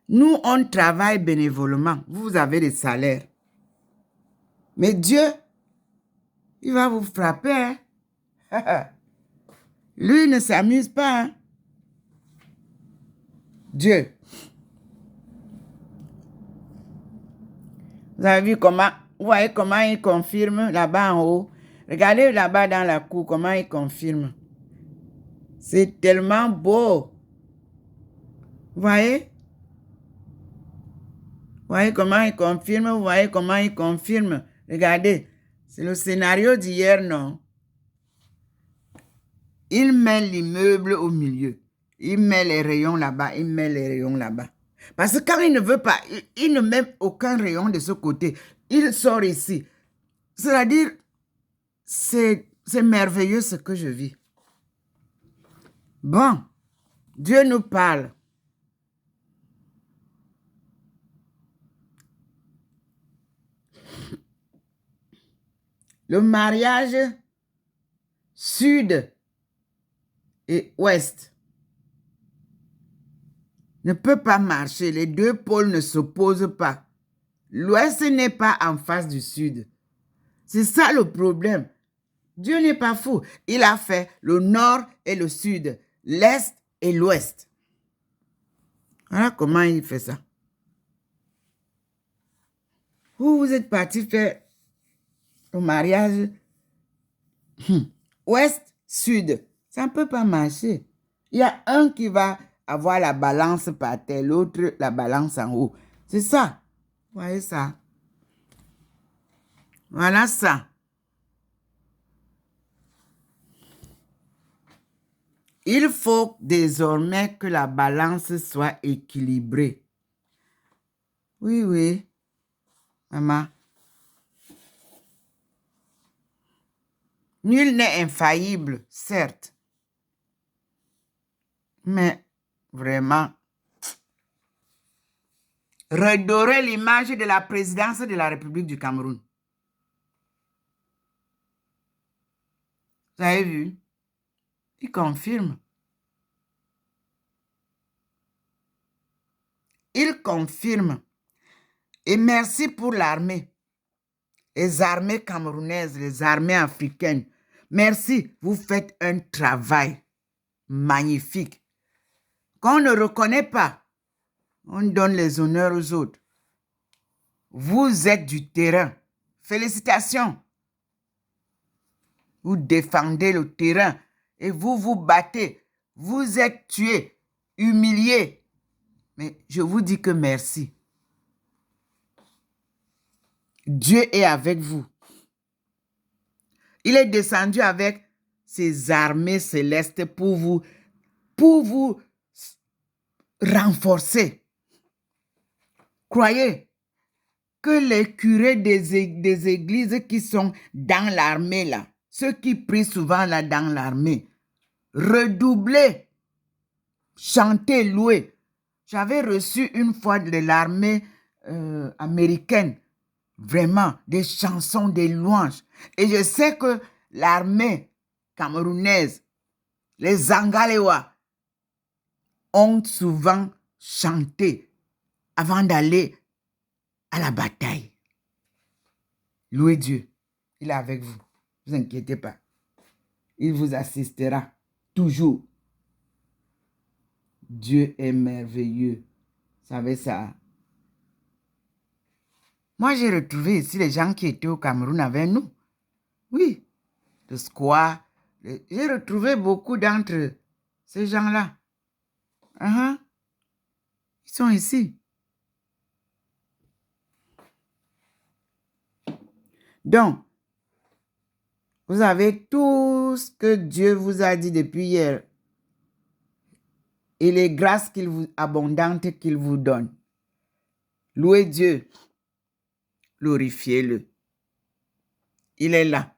Speaker 1: Nous, on travaille bénévolement. Vous avez des salaires. Mais Dieu, il va vous frapper. Hein? Lui ne s'amuse pas. Hein? Dieu. Vous avez vu comment, vous voyez comment il confirme là-bas en haut. Regardez là-bas dans la cour comment il confirme. C'est tellement beau. Vous voyez? Vous voyez comment il confirme? Vous voyez comment il confirme? Regardez, c'est le scénario d'hier, non? Il met l'immeuble au milieu. Il met les rayons là-bas, il met les rayons là-bas. Parce que quand il ne veut pas, il ne met aucun rayon de ce côté. Il sort ici. C'est-à-dire, c'est merveilleux ce que je vis. Bon, Dieu nous parle. Le mariage sud et ouest ne peut pas marcher. Les 2 pôles ne s'opposent pas. L'ouest n'est pas en face du sud. C'est ça le problème. Dieu n'est pas fou. Il a fait le nord et le sud, l'est et l'ouest. Voilà comment il fait ça. Vous êtes parti faire le mariage ouest, sud. Ça ne peut pas marcher. Il y a un qui va avoir la balance par terre, l'autre la balance en haut. C'est ça. Vous voyez ça? Voilà ça. Il faut désormais que la balance soit équilibrée. Oui, oui. Maman. Nul n'est infaillible, certes. Mais vraiment, redorer l'image de la présidence de la République du Cameroun. Vous avez vu? Il confirme. Il confirme. Et merci pour l'armée. Les armées camerounaises, les armées africaines. Merci, vous faites un travail magnifique. Qu'on ne reconnaît pas, on donne les honneurs aux autres. Vous êtes du terrain. Félicitations. Vous défendez le terrain et vous vous battez. Vous êtes tués, humiliés. Mais je vous dis que merci. Dieu est avec vous. Il est descendu avec ses armées célestes pour vous renforcer. Croyez que les curés des églises qui sont dans l'armée là, ceux qui prient souvent là dans l'armée, redoublez, chantez, louez. J'avais reçu une fois de l'armée américaine, vraiment, des chansons, des louanges. Et je sais que l'armée camerounaise, les Angalewa, ont souvent chanté avant d'aller à la bataille. Louez Dieu, il est avec vous. Ne vous inquiétez pas. Il vous assistera toujours. Dieu est merveilleux. Vous savez ça? Moi, j'ai retrouvé ici les gens qui étaient au Cameroun avec nous. Oui, le squat. J'ai retrouvé beaucoup d'entre ces gens-là. Ils sont ici. Donc, vous avez tout ce que Dieu vous a dit depuis hier et les grâces abondantes qu'il vous donne. Louez Dieu. Glorifiez-le. Il est là.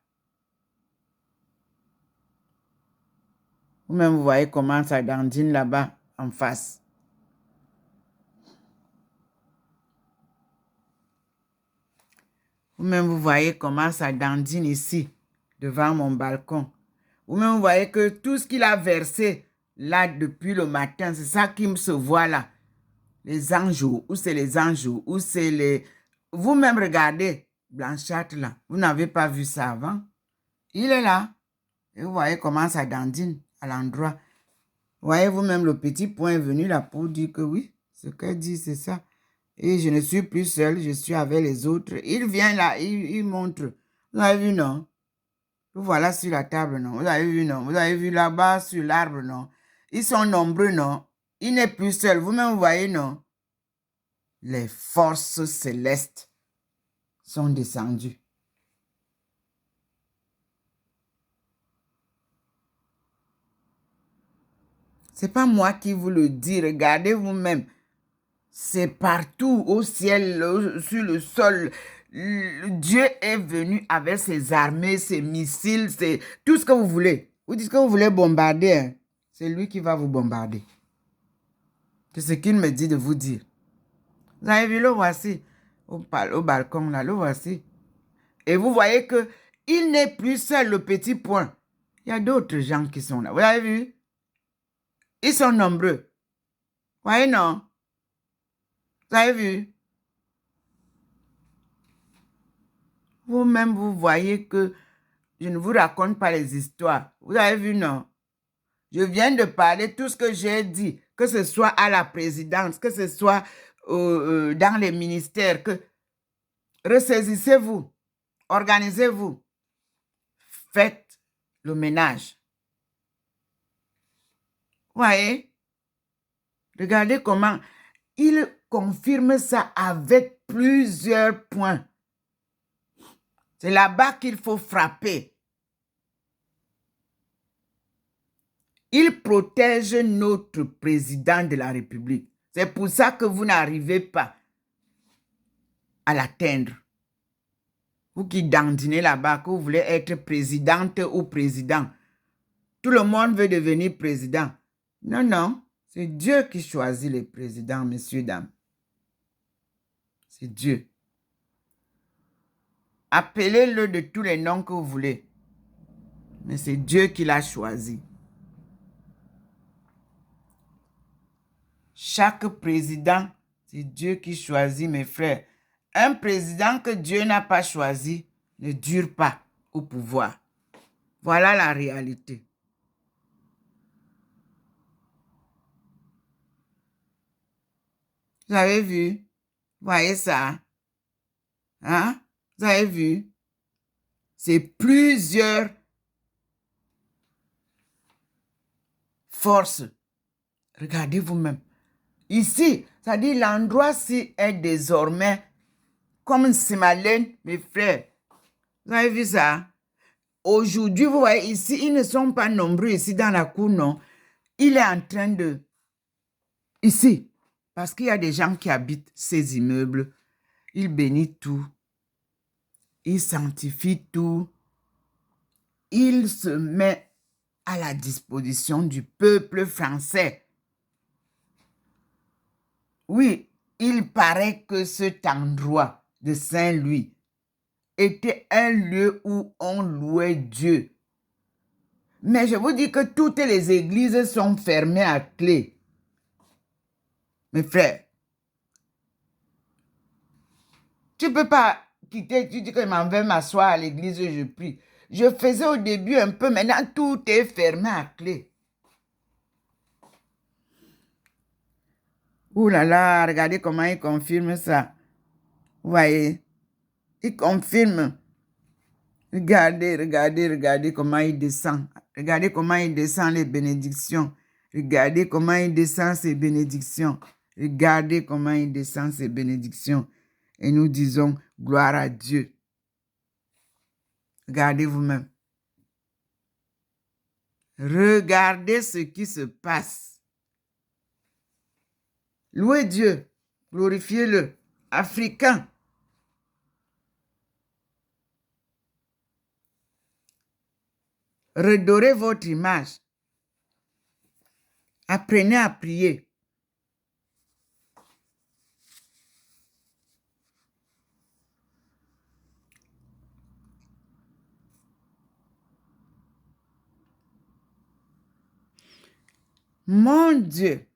Speaker 1: Vous-même, vous voyez comment ça dandine là-bas en face. Vous-même, vous voyez comment ça dandine ici, devant mon balcon. Vous-même, vous voyez que tout ce qu'il a versé là depuis le matin, c'est ça qui me se voit là. Les anges, où c'est les anges, où c'est les... Vous-même, regardez, blanchâtre là. Vous n'avez pas vu ça avant. Il est là. Et vous voyez comment ça dandine à l'endroit. Vous voyez vous-même, le petit point est venu là pour dire que oui, ce qu'elle dit, c'est ça. Et je ne suis plus seul, je suis avec les autres. Il vient là, il montre. Vous avez vu, non? Vous voilà sur la table, non? Vous avez vu, non? Vous avez vu là-bas sur l'arbre, non? Ils sont nombreux, non? Il n'est plus seul. Vous-même, vous voyez, non? Les forces célestes sont descendues. C'est pas moi qui vous le dis. Regardez vous-même. C'est partout, au ciel, sur le sol. Dieu est venu avec ses armées, ses missiles, tout ce que vous voulez. Vous dites que vous voulez bombarder. Hein? C'est lui qui va vous bombarder. C'est ce qu'il me dit de vous dire. Vous avez vu, le voici. Au balcon, là, le voici. Et vous voyez que il n'est plus seul, le petit point. Il y a d'autres gens qui sont là. Vous avez vu? Ils sont nombreux. Vous voyez, non? Vous avez vu? Vous-même, vous voyez que je ne vous raconte pas les histoires. Vous avez vu, non? Je viens de parler tout ce que j'ai dit, que ce soit à la présidence, que ce soit dans les ministères, que Ressaisissez-vous. Organisez-vous. Faites le ménage. Voyez? Regardez comment il confirme ça avec plusieurs points. C'est là-bas qu'il faut frapper. Il protège notre président de la République. C'est pour ça que vous n'arrivez pas à l'atteindre. Vous qui dandinez là-bas, que vous voulez être présidente ou président. Tout le monde veut devenir président. Non, non. C'est Dieu qui choisit les présidents, messieurs, dames. C'est Dieu. Appelez-le de tous les noms que vous voulez. Mais c'est Dieu qui l'a choisi. Chaque président, c'est Dieu qui choisit, mes frères. Un président que Dieu n'a pas choisi ne dure pas au pouvoir. Voilà la réalité. Vous avez vu? Voyez ça? Hein? Vous avez vu? C'est plusieurs forces. Regardez vous-même. Ici, ça dit l'endroit-ci est désormais comme Simalène, mes frères. Vous avez vu ça? Aujourd'hui, vous voyez ici, ils ne sont pas nombreux ici dans la cour, non. Il est en train de... Ici, parce qu'il y a des gens qui habitent ces immeubles. Il bénit tout. Il sanctifie tout. Il se met à la disposition du peuple français. Oui, il paraît que cet endroit de Saint-Louis était un lieu où on louait Dieu. Mais je vous dis que toutes les églises sont fermées à clé. Mes frères, tu ne peux pas quitter, tu dis que je m'en vais m'asseoir à l'église, je prie. Je faisais au début un peu, maintenant tout est fermé à clé. Ouh là là, regardez comment il confirme ça. Vous voyez, il confirme. Regardez, regardez, regardez comment il descend. Regardez comment il descend les bénédictions. Regardez comment il descend ses bénédictions. Regardez comment il descend ses bénédictions. Et nous disons gloire à Dieu. Regardez vous-même. Regardez ce qui se passe. Louez Dieu. Glorifiez-le. Africain. Redorez votre image. Apprenez à prier. Mon Dieu.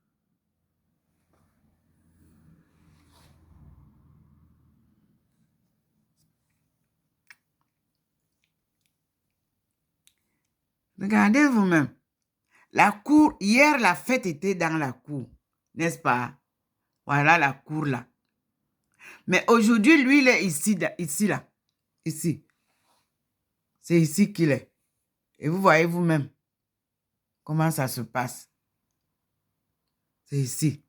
Speaker 1: Regardez vous-même. La cour, hier, la fête était dans la cour, n'est-ce pas? Voilà la cour là. Mais aujourd'hui, lui, il est ici, là. Ici. C'est ici qu'il est. Et vous voyez vous-même comment ça se passe. C'est ici.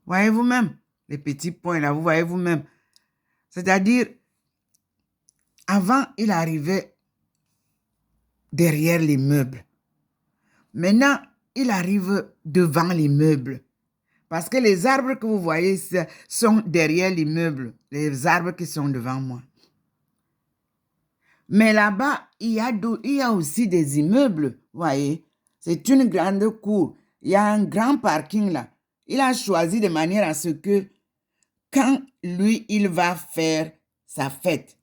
Speaker 1: Voyez vous-même les petits points là, vous voyez vous-même. C'est-à-dire, avant, il arrivait derrière les meubles. Maintenant, il arrive devant les meubles. Parce que les arbres que vous voyez sont derrière les meubles. Les arbres qui sont devant moi. Mais là-bas, il y a aussi des immeubles, vous voyez. C'est une grande cour. Il y a un grand parking là. Il a choisi de manière à ce que quand lui, il va faire sa fête,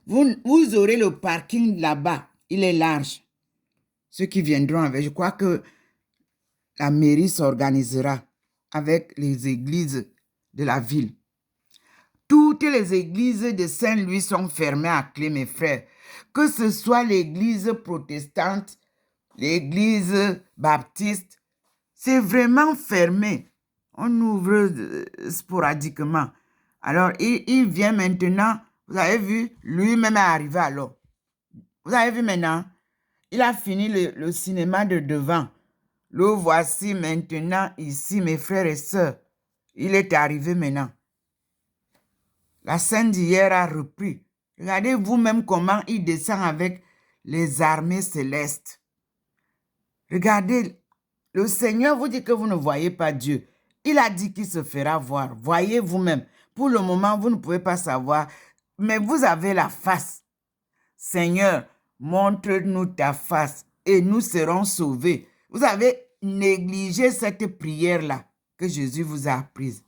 Speaker 1: vous aurez le parking là-bas. Il est large. Ceux qui viendront avec, je crois que la mairie s'organisera avec les églises de la ville. Toutes les églises de Saint-Louis sont fermées à clé, mes frères. Que ce soit l'église protestante, l'église baptiste, c'est vraiment fermé. On ouvre sporadiquement. Alors, il vient maintenant. Vous avez vu, lui-même est arrivé alors. Vous avez vu maintenant, il a fini le cinéma de devant. Le voici maintenant ici, mes frères et sœurs. Il est arrivé maintenant. La scène d'hier a repris. Regardez vous-même comment il descend avec les armées célestes. Regardez, le Seigneur vous dit que vous ne voyez pas Dieu. Il a dit qu'il se fera voir. Voyez vous-même. Pour le moment, vous ne pouvez pas savoir, mais vous avez la face. Seigneur, montre-nous ta face et nous serons sauvés. Vous avez négligé cette prière-là que Jésus vous a apprise.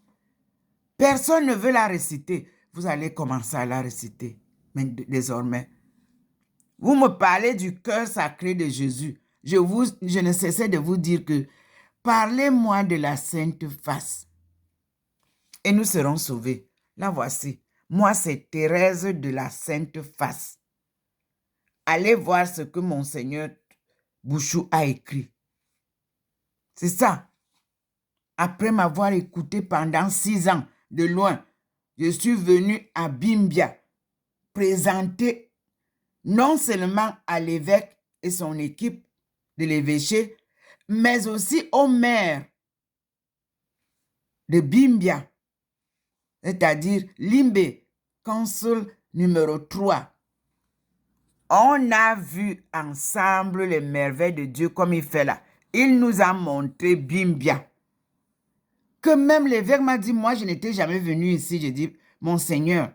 Speaker 1: Personne ne veut la réciter. Vous allez commencer à la réciter désormais. Vous me parlez du cœur sacré de Jésus. Je ne cessais de vous dire que parlez-moi de la sainte face et nous serons sauvés. La voici. Moi, c'est Thérèse de la sainte face. Allez voir ce que Monseigneur Bouchou a écrit. C'est ça. Après m'avoir écouté pendant 6 ans de loin, je suis venu à Bimbia présenter non seulement à l'évêque et son équipe de l'évêché, mais aussi au maire de Bimbia, c'est-à-dire Limbe, consul numéro 3. On a vu ensemble les merveilles de Dieu comme il fait là. Il nous a montré Bimbia. Que même l'évêque m'a dit, moi je n'étais jamais venu ici. J'ai dit, mon Seigneur,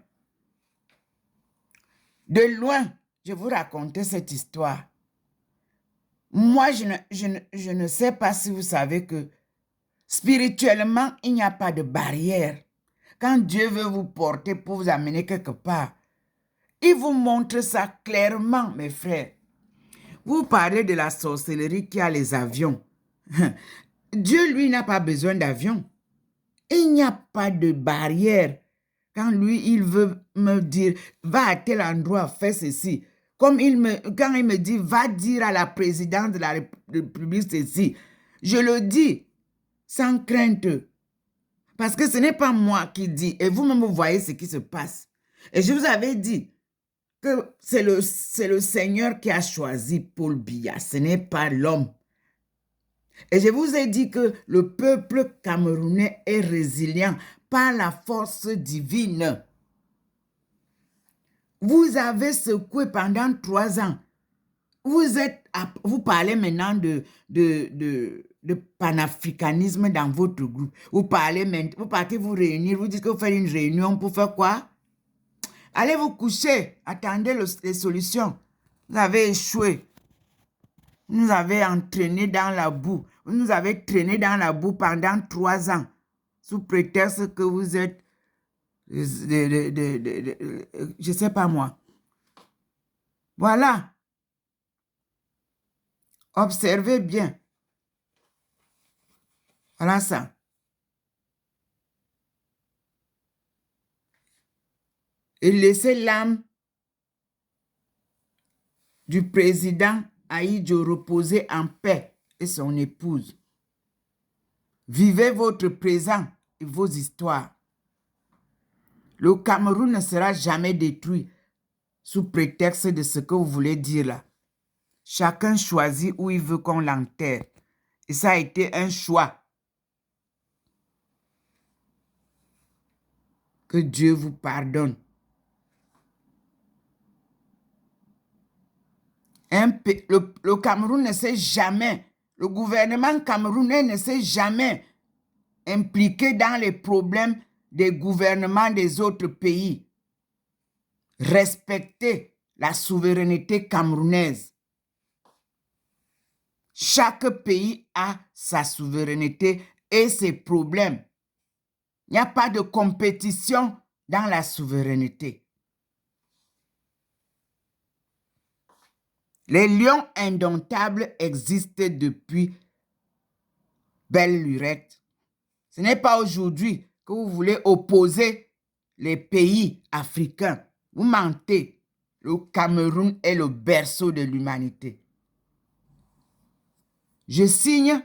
Speaker 1: de loin, je vous racontais cette histoire. Moi, je ne sais pas si vous savez que spirituellement, il n'y a pas de barrière. Quand Dieu veut vous porter pour vous amener quelque part, il vous montre ça clairement, mes frères. Vous parlez de la sorcellerie qui a les avions. Dieu, lui, n'a pas besoin d'avion. Il n'y a pas de barrière. Quand lui, il veut me dire, va à tel endroit, fais ceci. Quand il me dit, va dire à la présidente de la République ceci, je le dis sans crainte. Parce que ce n'est pas moi qui dis. Et vous-même, vous voyez ce qui se passe. Et je vous avais dit que c'est le Seigneur qui a choisi Paul Biya. Ce n'est pas l'homme. Et je vous ai dit que le peuple camerounais est résilient par la force divine. Vous avez secoué pendant 3 ans. Vous parlez maintenant de panafricanisme dans votre groupe. Vous partez vous réunir, vous dites que vous faites une réunion pour faire quoi? Allez vous coucher, attendez les solutions. Vous avez échoué. Vous nous avez entraînés dans la boue. Vous nous avez traînés dans la boue pendant 3 ans, sous prétexte que vous êtes, je ne sais pas moi. Voilà. Observez bien. Voilà ça. Et laissez l'âme du président Ahidjo reposer en paix et son épouse. Vivez votre présent et vos histoires. Le Cameroun ne sera jamais détruit sous prétexte de ce que vous voulez dire là. Chacun choisit où il veut qu'on l'enterre. Et ça a été un choix. Que Dieu vous pardonne. Le Cameroun ne s'est jamais, le gouvernement camerounais ne s'est jamais impliqué dans les problèmes des gouvernements des autres pays. Respectez la souveraineté camerounaise. Chaque pays a sa souveraineté et ses problèmes. Il n'y a pas de compétition dans la souveraineté. Les lions indomptables existent depuis belle lurette. Ce n'est pas aujourd'hui que vous voulez opposer les pays africains. Vous mentez. Le Cameroun est le berceau de l'humanité. Je signe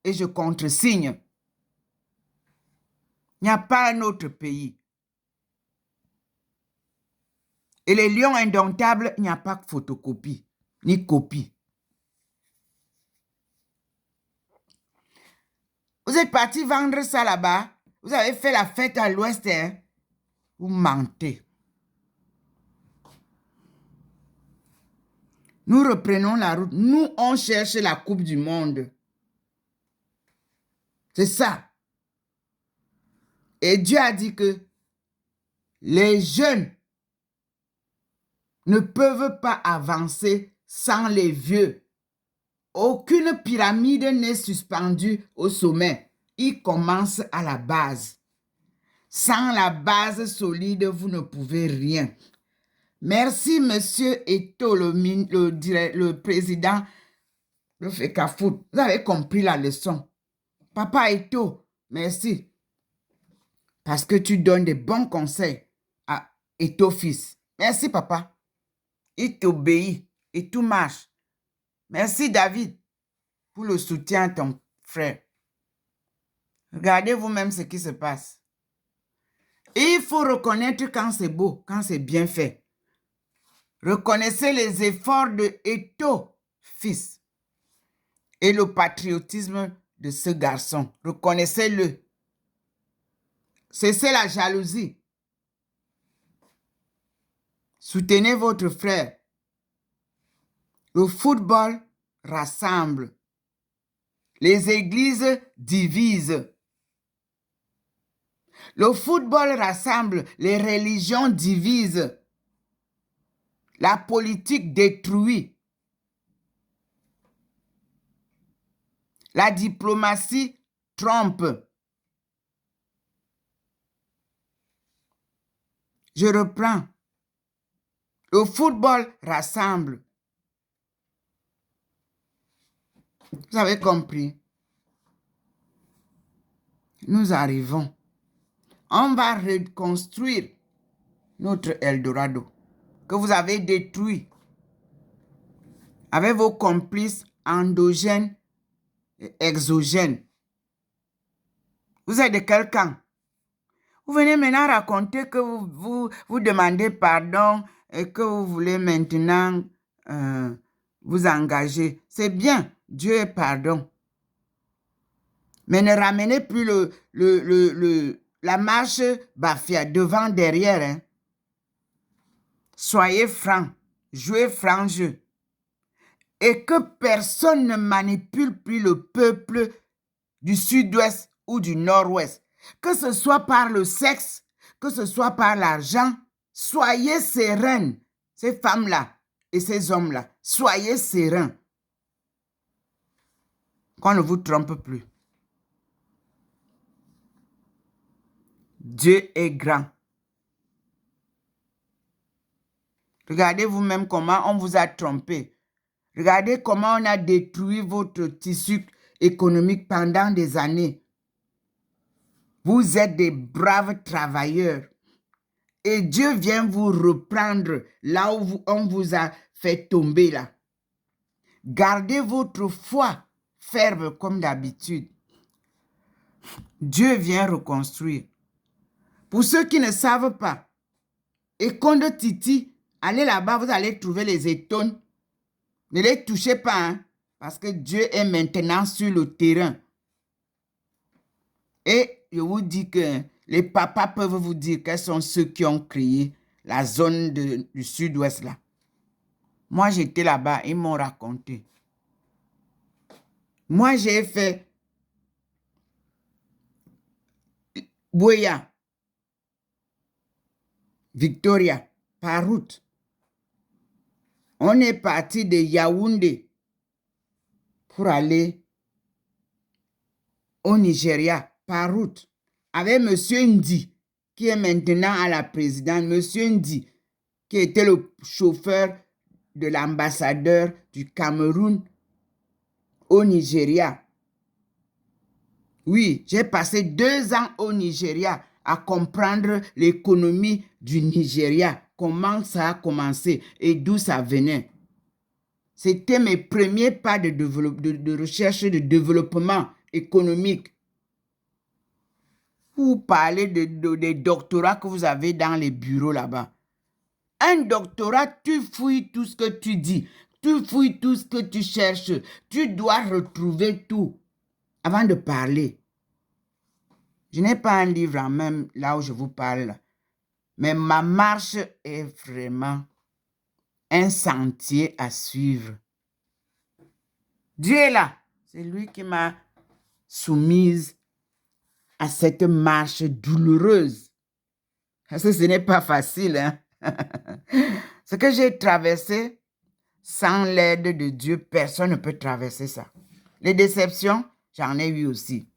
Speaker 1: et je contresigne. Il n'y a pas un autre pays. Et les lions indomptables, il n'y a pas de photocopie, ni copie. Vous êtes parti vendre ça là-bas. Vous avez fait la fête à l'ouest, hein? Vous mentez. Nous reprenons la route. Nous, on cherche la Coupe du Monde. C'est ça. Et Dieu a dit que les jeunes ne peuvent pas avancer sans les vieux. Aucune pyramide n'est suspendue au sommet. Il commence à la base. Sans la base solide, vous ne pouvez rien. Merci, monsieur Eto, le président de FECAFOOT. Vous avez compris la leçon. Papa Eto, merci. Parce que tu donnes des bons conseils à Eto fils. Merci, papa. Il t'obéit et tout marche. Merci, David, pour le soutien à ton frère. Regardez vous-même ce qui se passe. Et il faut reconnaître quand c'est beau, quand c'est bien fait. Reconnaissez les efforts de Eto, fils, et le patriotisme de ce garçon. Reconnaissez-le. Cessez la jalousie. Soutenez votre frère. Le football rassemble. Les églises divisent. Le football rassemble. Les religions divisent. La politique détruit. La diplomatie trompe. Je reprends. Le football rassemble. Vous avez compris? Nous arrivons. On va reconstruire notre Eldorado que vous avez détruit avec vos complices endogènes et exogènes. Vous êtes de quel camp? Vous venez maintenant raconter que vous demandez pardon et que vous voulez maintenant vous engager. C'est bien, Dieu est pardon. Mais ne ramenez plus la marche Bafia devant, derrière. Hein. Soyez francs, jouez franc jeu. Et que personne ne manipule plus le peuple du sud-ouest ou du nord-ouest. Que ce soit par le sexe, que ce soit par l'argent, soyez sereines, ces femmes-là et ces hommes-là. Soyez sereins. Qu'on ne vous trompe plus. Dieu est grand. Regardez vous-même comment on vous a trompé. Regardez comment on a détruit votre tissu économique pendant des années. Vous êtes des braves travailleurs. Et Dieu vient vous reprendre là où on vous a fait tomber là. Gardez votre foi ferme comme d'habitude. Dieu vient reconstruire. Pour ceux qui ne savent pas, Ekondo Titi, allez là-bas, vous allez trouver les étones. Ne les touchez pas, hein, parce que Dieu est maintenant sur le terrain. Et je vous dis que les papas peuvent vous dire quels sont ceux qui ont créé la zone du sud-ouest là. Moi, j'étais là-bas, ils m'ont raconté. Moi, j'ai fait Buea, Victoria, par route. On est parti de Yaoundé pour aller au Nigeria par route avec M. Ndi, qui est maintenant à la présidence. M. Ndi, qui était le chauffeur de l'ambassadeur du Cameroun au Nigeria. Oui, j'ai passé 2 ans au Nigeria à comprendre l'économie du Nigeria, comment ça a commencé et d'où ça venait. C'était mes premiers pas de recherche de développement économique. pour parler des doctorats que vous avez dans les bureaux là-bas. Un doctorat, tu fouilles tout ce que tu dis. Tu fouilles tout ce que tu cherches. Tu dois retrouver tout avant de parler. Je n'ai pas un livre en même là où je vous parle. Mais ma marche est vraiment un sentier à suivre. Dieu est là. C'est lui qui m'a soumise à cette marche douloureuse. Parce que ce n'est pas facile. Hein? Ce que j'ai traversé, sans l'aide de Dieu, personne ne peut traverser ça. Les déceptions, j'en ai eu aussi.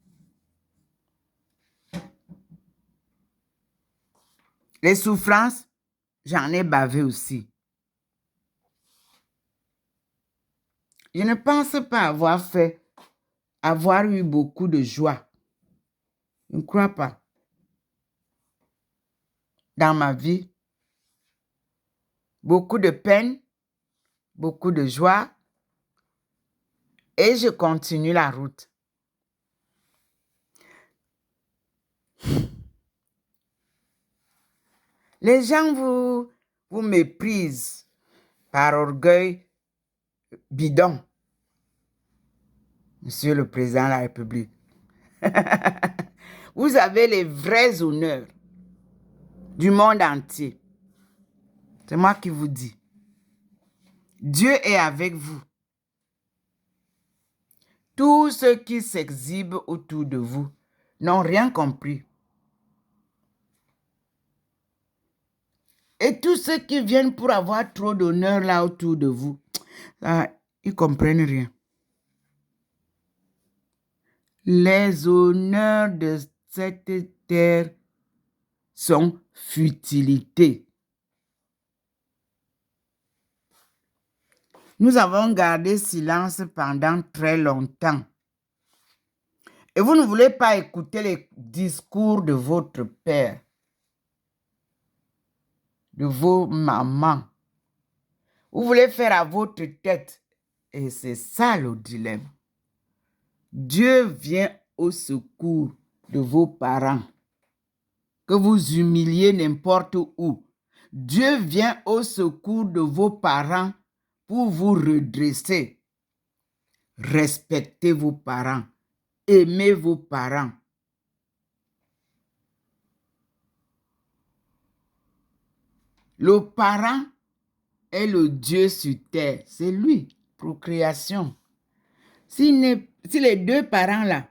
Speaker 1: Les souffrances, j'en ai bavé aussi. Je ne pense pas avoir eu beaucoup de joie. Je ne crois pas. Dans ma vie, beaucoup de peine, beaucoup de joie, et je continue la route. Les gens vous méprisent par orgueil bidon. Monsieur le Président de la République. Vous avez les vrais honneurs du monde entier. C'est moi qui vous dis. Dieu est avec vous. Tous ceux qui s'exhibent autour de vous n'ont rien compris. Et tous ceux qui viennent pour avoir trop d'honneur là autour de vous, ils ne comprennent rien. Les honneurs de cette terre sont futilité. Nous avons gardé silence pendant très longtemps. Et vous ne voulez pas écouter les discours de votre père, de vos mamans. Vous voulez faire à votre tête. Et c'est ça le dilemme. Dieu vient au secours de vos parents. Que vous humiliez n'importe où. Dieu vient au secours de vos parents pour vous redresser. Respectez vos parents. Aimez vos parents. Le parent est le Dieu sur terre. C'est lui, procréation. Si les deux parents-là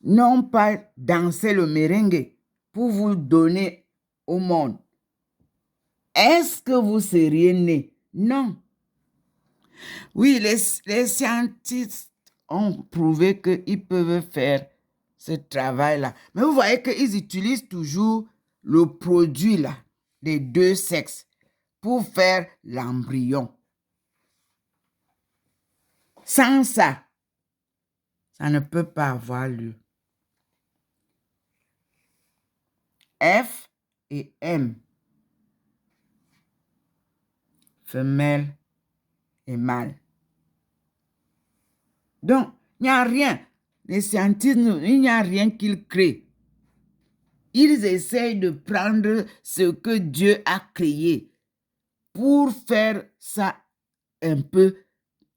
Speaker 1: n'ont pas dansé le merengue pour vous donner au monde, est-ce que vous seriez né? Non. Oui, les scientifiques ont prouvé qu'ils peuvent faire ce travail-là. Mais vous voyez qu'ils utilisent toujours le produit là, des deux sexes pour faire l'embryon. Sans ça, ça ne peut pas avoir lieu. F et M. Femelle et mâle. Donc, il n'y a rien. Les scientifiques, il n'y a rien qu'ils créent. Ils essayent de prendre ce que Dieu a créé pour faire ça un peu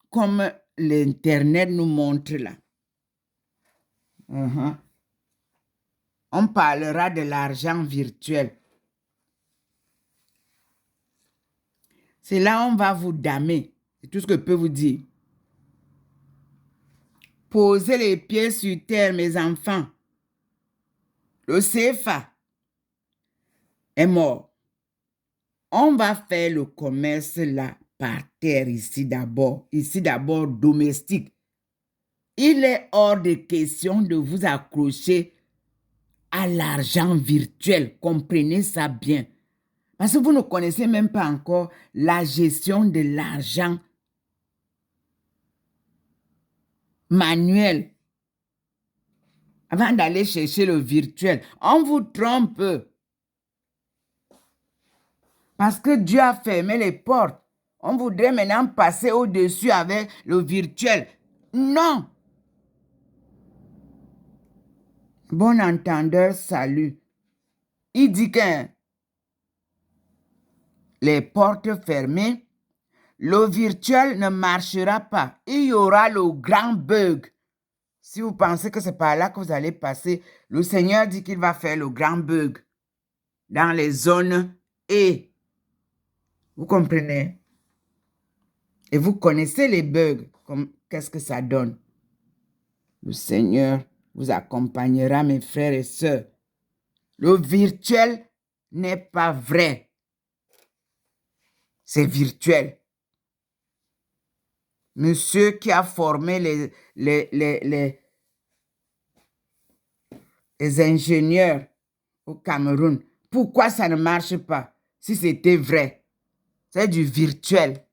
Speaker 1: comme l'Internet nous montre là. On parlera de l'argent virtuel. C'est là où on va vous damer. C'est tout ce que je peux vous dire. Posez les pieds sur terre, mes enfants. Le CFA est mort. On va faire le commerce là, par terre, ici d'abord domestique. Il est hors de question de vous accrocher à l'argent virtuel. Comprenez ça bien. Parce que vous ne connaissez même pas encore la gestion de l'argent manuel. Avant d'aller chercher le virtuel, on vous trompe. Parce que Dieu a fermé les portes. On voudrait maintenant passer au-dessus avec le virtuel. Non. Bon entendeur, salut. Il dit que les portes fermées, le virtuel ne marchera pas. Il y aura le grand bug. Si vous pensez que c'est par là que vous allez passer, le Seigneur dit qu'il va faire le grand bug dans les zones et vous comprenez? Et vous connaissez les bugs, qu'est-ce que ça donne? Le Seigneur vous accompagnera, mes frères et sœurs. Le virtuel n'est pas vrai. C'est virtuel. Monsieur qui a formé les ingénieurs au Cameroun, pourquoi ça ne marche pas si c'était vrai? C'est du virtuel.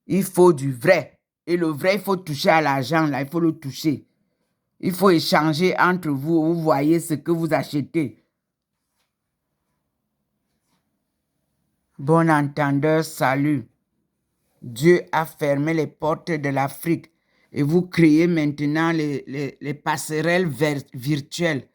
Speaker 1: Il faut du vrai. Et le vrai, il faut toucher à l'argent, là, il faut le toucher. Il faut échanger entre vous. Vous voyez ce que vous achetez. Bon entendeur, salut. Dieu a fermé les portes de l'Afrique et vous créez maintenant les passerelles virtuelles.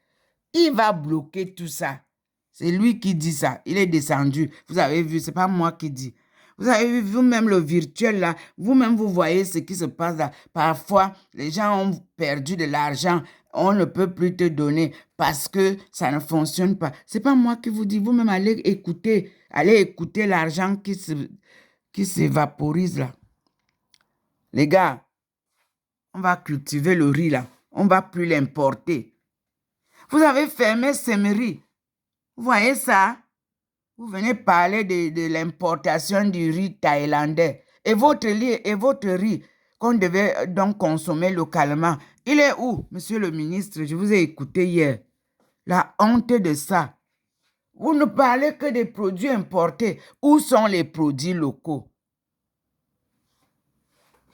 Speaker 1: Il va bloquer tout ça. C'est lui qui dit ça. Il est descendu. Vous avez vu, ce n'est pas moi qui dis. Vous avez vu vous-même le virtuel là. Vous-même, vous voyez ce qui se passe là. Parfois, les gens ont perdu de l'argent. On ne peut plus te donner parce que ça ne fonctionne pas. Ce n'est pas moi qui vous dis. Vous-même, allez écouter. Allez écouter l'argent qui s'évaporise là. Les gars, on va cultiver le riz là. On ne va plus l'importer. Vous avez fermé Semery. Vous voyez ça? Vous venez parler de l'importation du riz thaïlandais. Et votre riz qu'on devait donc consommer localement, il est où, monsieur le ministre? Je vous ai écouté hier. La honte de ça. Vous ne parlez que des produits importés. Où sont les produits locaux?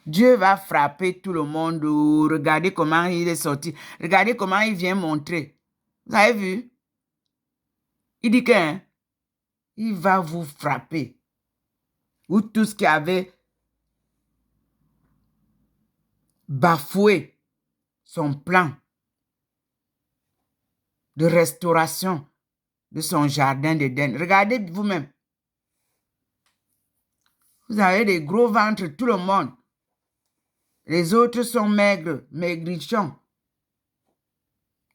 Speaker 1: Dieu va frapper tout le monde. Regardez comment il est sorti. Regardez comment il vient montrer. Vous avez vu? Il dit qu'il va vous frapper. Ou tout ce qui avait bafoué son plan de restauration de son jardin d'Éden. Regardez vous-même. Vous avez des gros ventres, tout le monde. Les autres sont maigres, maigrichons.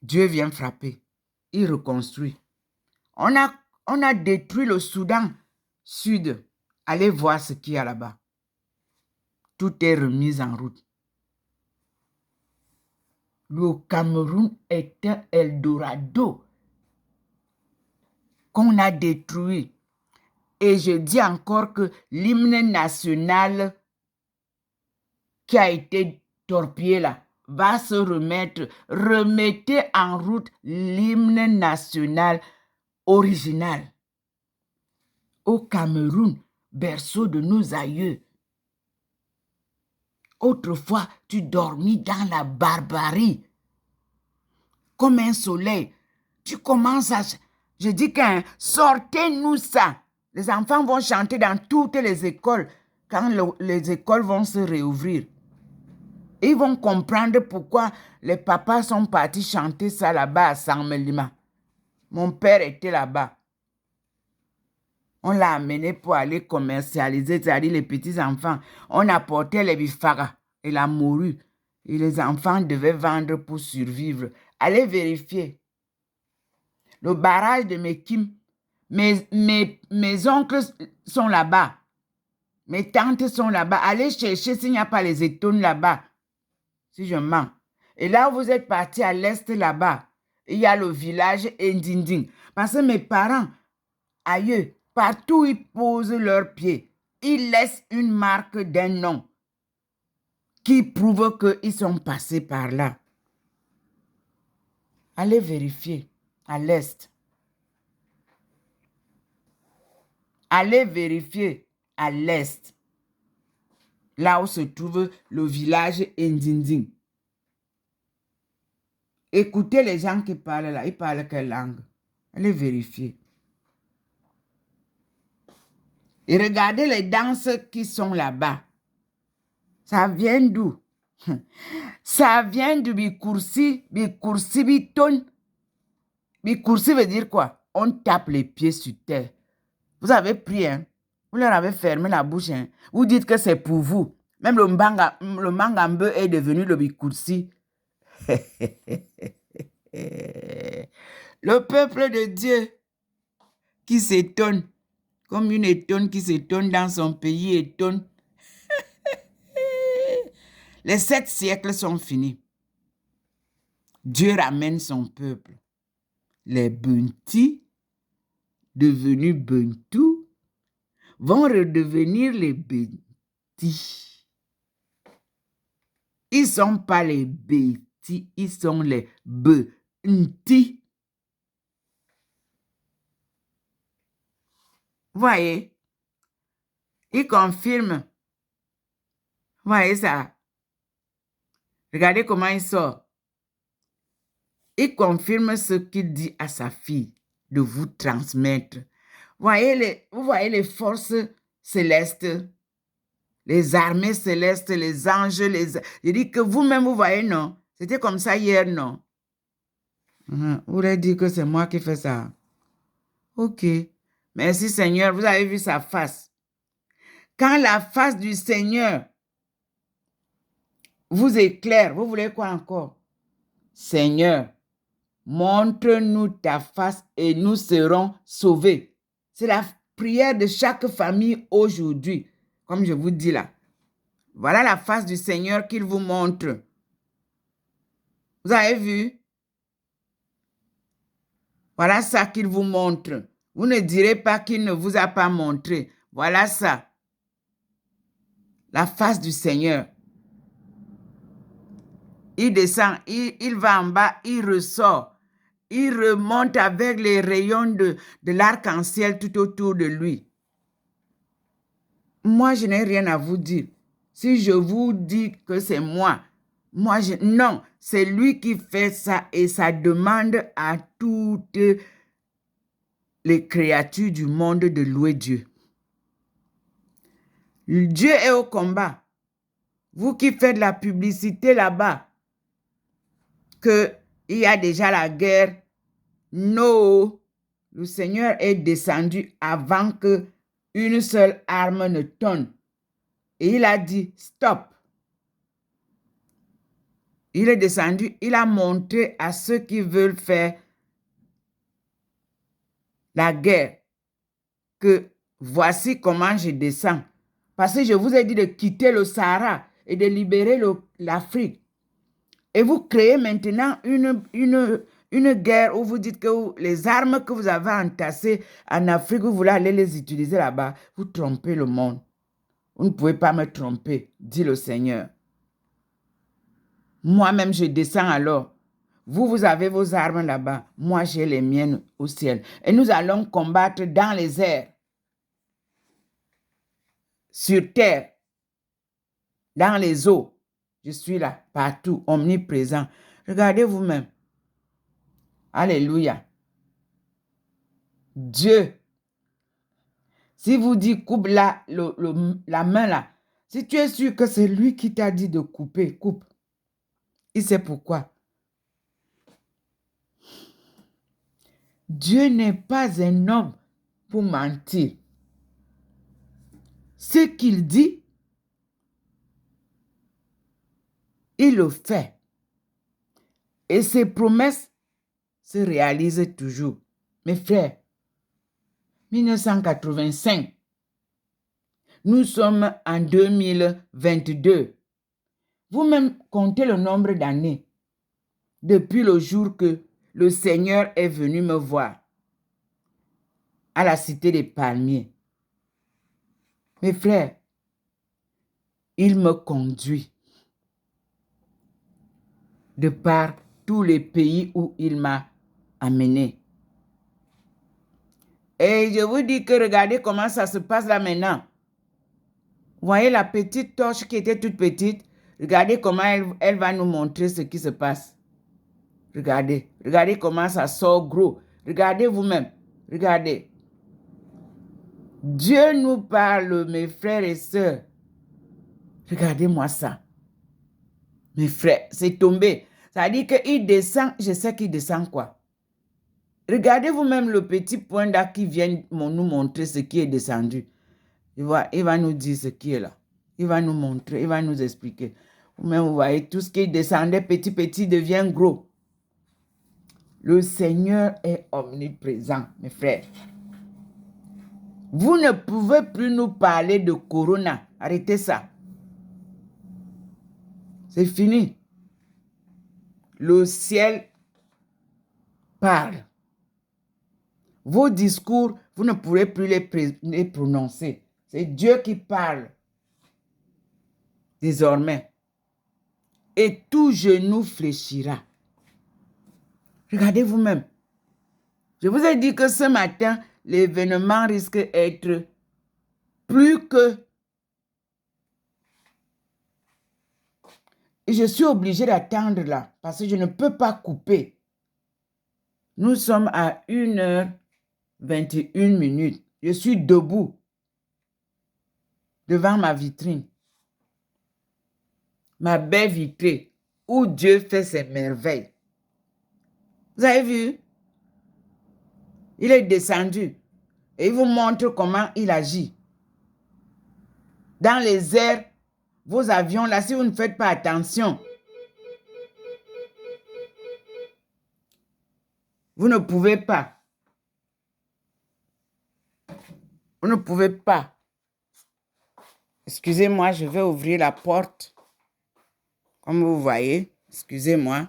Speaker 1: Dieu vient frapper. Il reconstruit. On a détruit le Soudan Sud. Allez voir ce qu'il y a là-bas. Tout est remis en route. Le Cameroun est un Eldorado qu'on a détruit. Et je dis encore que l'hymne national qui a été torpillé là va se remettre. Remettez en route l'hymne national original. Au Cameroun, berceau de nos aïeux. Autrefois, tu dormis dans la barbarie. Comme un soleil. Tu commences à... Je dis qu'un sortez-nous ça. Les enfants vont chanter dans toutes les écoles quand les écoles vont se réouvrir. Ils vont comprendre pourquoi les papas sont partis chanter ça là-bas à Saint-Melima. Mon père était là-bas. On l'a amené pour aller commercialiser, c'est-à-dire les petits-enfants. On apportait les bifara et la morue. Et les enfants devaient vendre pour survivre. Allez vérifier. Le barrage de Mekim, mes oncles sont là-bas. Mes tantes sont là-bas. Allez chercher s'il n'y a pas les étones là-bas. Si je mens. Et là, vous êtes parti à l'est là-bas. Il y a le village Ndinding. Parce que mes parents, aïeux, partout où ils posent leurs pieds, ils laissent une marque d'un nom qui prouve qu'ils sont passés par là. Allez vérifier à l'est. Allez vérifier à l'est. Là où se trouve le village Ndinding. Écoutez les gens qui parlent là. Ils parlent quelle langue? Allez vérifier. Et regardez les danses qui sont là-bas. Ça vient d'où? Ça vient du bikursi. Bikursi biton. Bikursi veut dire quoi? On tape les pieds sur terre. Vous avez pris, hein? Vous leur avez fermé la bouche, hein? Vous dites que c'est pour vous. Même le mangambe est devenu le bikursi. Le peuple de Dieu qui s'étonne, comme une étonne qui s'étonne dans son pays, étonne. Les 7 siècles sont finis. Dieu ramène son peuple. Les Buntis, devenus Bantous, vont redevenir les Bétis. Ils ne sont pas les Bétis, ils sont les Buntis. Voyez, il confirme. Voyez ça. Regardez comment il sort. Il confirme ce qu'il dit à sa fille de vous transmettre. Vous voyez les forces célestes, les armées célestes, les anges, Je dis que vous-même, vous voyez, non? C'était comme ça hier, non? Vous voulez dire que c'est moi qui fais ça? Ok. Merci, Seigneur. Vous avez vu sa face. Quand la face du Seigneur vous éclaire, vous voulez quoi encore? Seigneur, montre-nous ta face et nous serons sauvés. C'est la prière de chaque famille aujourd'hui. Comme je vous dis là. Voilà la face du Seigneur qu'il vous montre. Vous avez vu? Voilà ça qu'il vous montre. Vous ne direz pas qu'il ne vous a pas montré. Voilà ça. La face du Seigneur. Il descend, il va en bas, il ressort. Il remonte avec les rayons de l'arc-en-ciel tout autour de lui. Moi, je n'ai rien à vous dire. Si je vous dis que c'est moi, non, c'est lui qui fait ça et ça demande à toutes les créatures du monde de louer Dieu. Dieu est au combat. Vous qui faites la publicité là-bas, qu'il y a déjà la guerre, non, le Seigneur est descendu avant que une seule arme ne tonne. Et il a dit, stop. Il est descendu, il a montré à ceux qui veulent faire la guerre que voici comment je descends. Parce que je vous ai dit de quitter le Sahara et de libérer l'Afrique. Et vous créez maintenant une guerre où vous dites que les armes que vous avez entassées en Afrique, vous voulez aller les utiliser là-bas. Vous trompez le monde. Vous ne pouvez pas me tromper, dit le Seigneur. Moi-même, je descends alors. Vous avez vos armes là-bas. Moi, j'ai les miennes au ciel. Et nous allons combattre dans les airs, sur terre, dans les eaux. Je suis là, partout, omniprésent. Regardez vous-même. Alléluia. Dieu. Si vous dites coupe la main là, si tu es sûr que c'est lui qui t'a dit de couper, coupe. Il sait pourquoi. Dieu n'est pas un homme pour mentir. Ce qu'il dit, il le fait. Et ses promesses se réalisent toujours. Mes frères, 1985, nous sommes en 2022. Vous-même comptez le nombre d'années depuis le jour que le Seigneur est venu me voir à la cité des Palmiers. Mes frères, il me conduit de par tous les pays où il m'a amené. Et je vous dis que regardez comment ça se passe là maintenant. Vous voyez la petite torche qui était toute petite? Regardez comment elle va nous montrer ce qui se passe. Regardez. Regardez comment ça sort gros. Regardez vous-même. Regardez. Dieu nous parle, mes frères et sœurs. Regardez-moi ça. Mes frères, c'est tombé. Ça veut dire qu'il descend, je sais qu'il descend quoi. Regardez vous-même le petit point là qui vient nous montrer ce qui est descendu. Il va nous dire ce qui est là. Il va nous montrer, il va nous expliquer. Vous-même, vous voyez, tout ce qui descendait petit devient gros. Le Seigneur est omniprésent, mes frères. Vous ne pouvez plus nous parler de Corona. Arrêtez ça. C'est fini. Le ciel parle. Vos discours, vous ne pourrez plus les prononcer. C'est Dieu qui parle. Désormais. Et tout genou fléchira. Regardez vous-même. Je vous ai dit que ce matin, l'événement risque d'être plus que... Et je suis obligé d'attendre là, parce que je ne peux pas couper. Nous sommes à 1h21. Je suis debout devant ma vitrine. Ma baie vitrée, où Dieu fait ses merveilles. Vous avez vu? Il est descendu et il vous montre comment il agit. Dans les airs, vos avions, là, si vous ne faites pas attention, vous ne pouvez pas. Vous ne pouvez pas. Excusez-moi, je vais ouvrir la porte. Comme vous voyez, excusez-moi.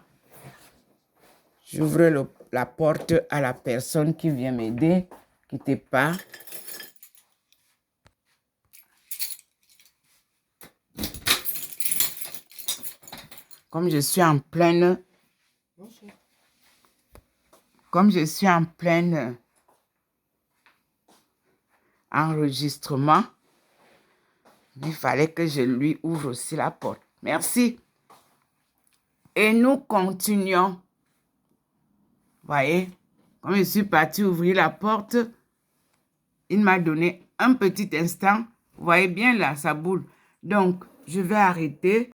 Speaker 1: J'ouvre la porte à la personne qui vient m'aider. Quittez pas. Comme je suis en pleine... Comme je suis en pleine enregistrement, il fallait que je lui ouvre aussi la porte. Merci. Et nous continuons. Voyez, comme je suis parti ouvrir la porte, il m'a donné un petit instant. Vous voyez bien là, ça boule. Donc, je vais arrêter.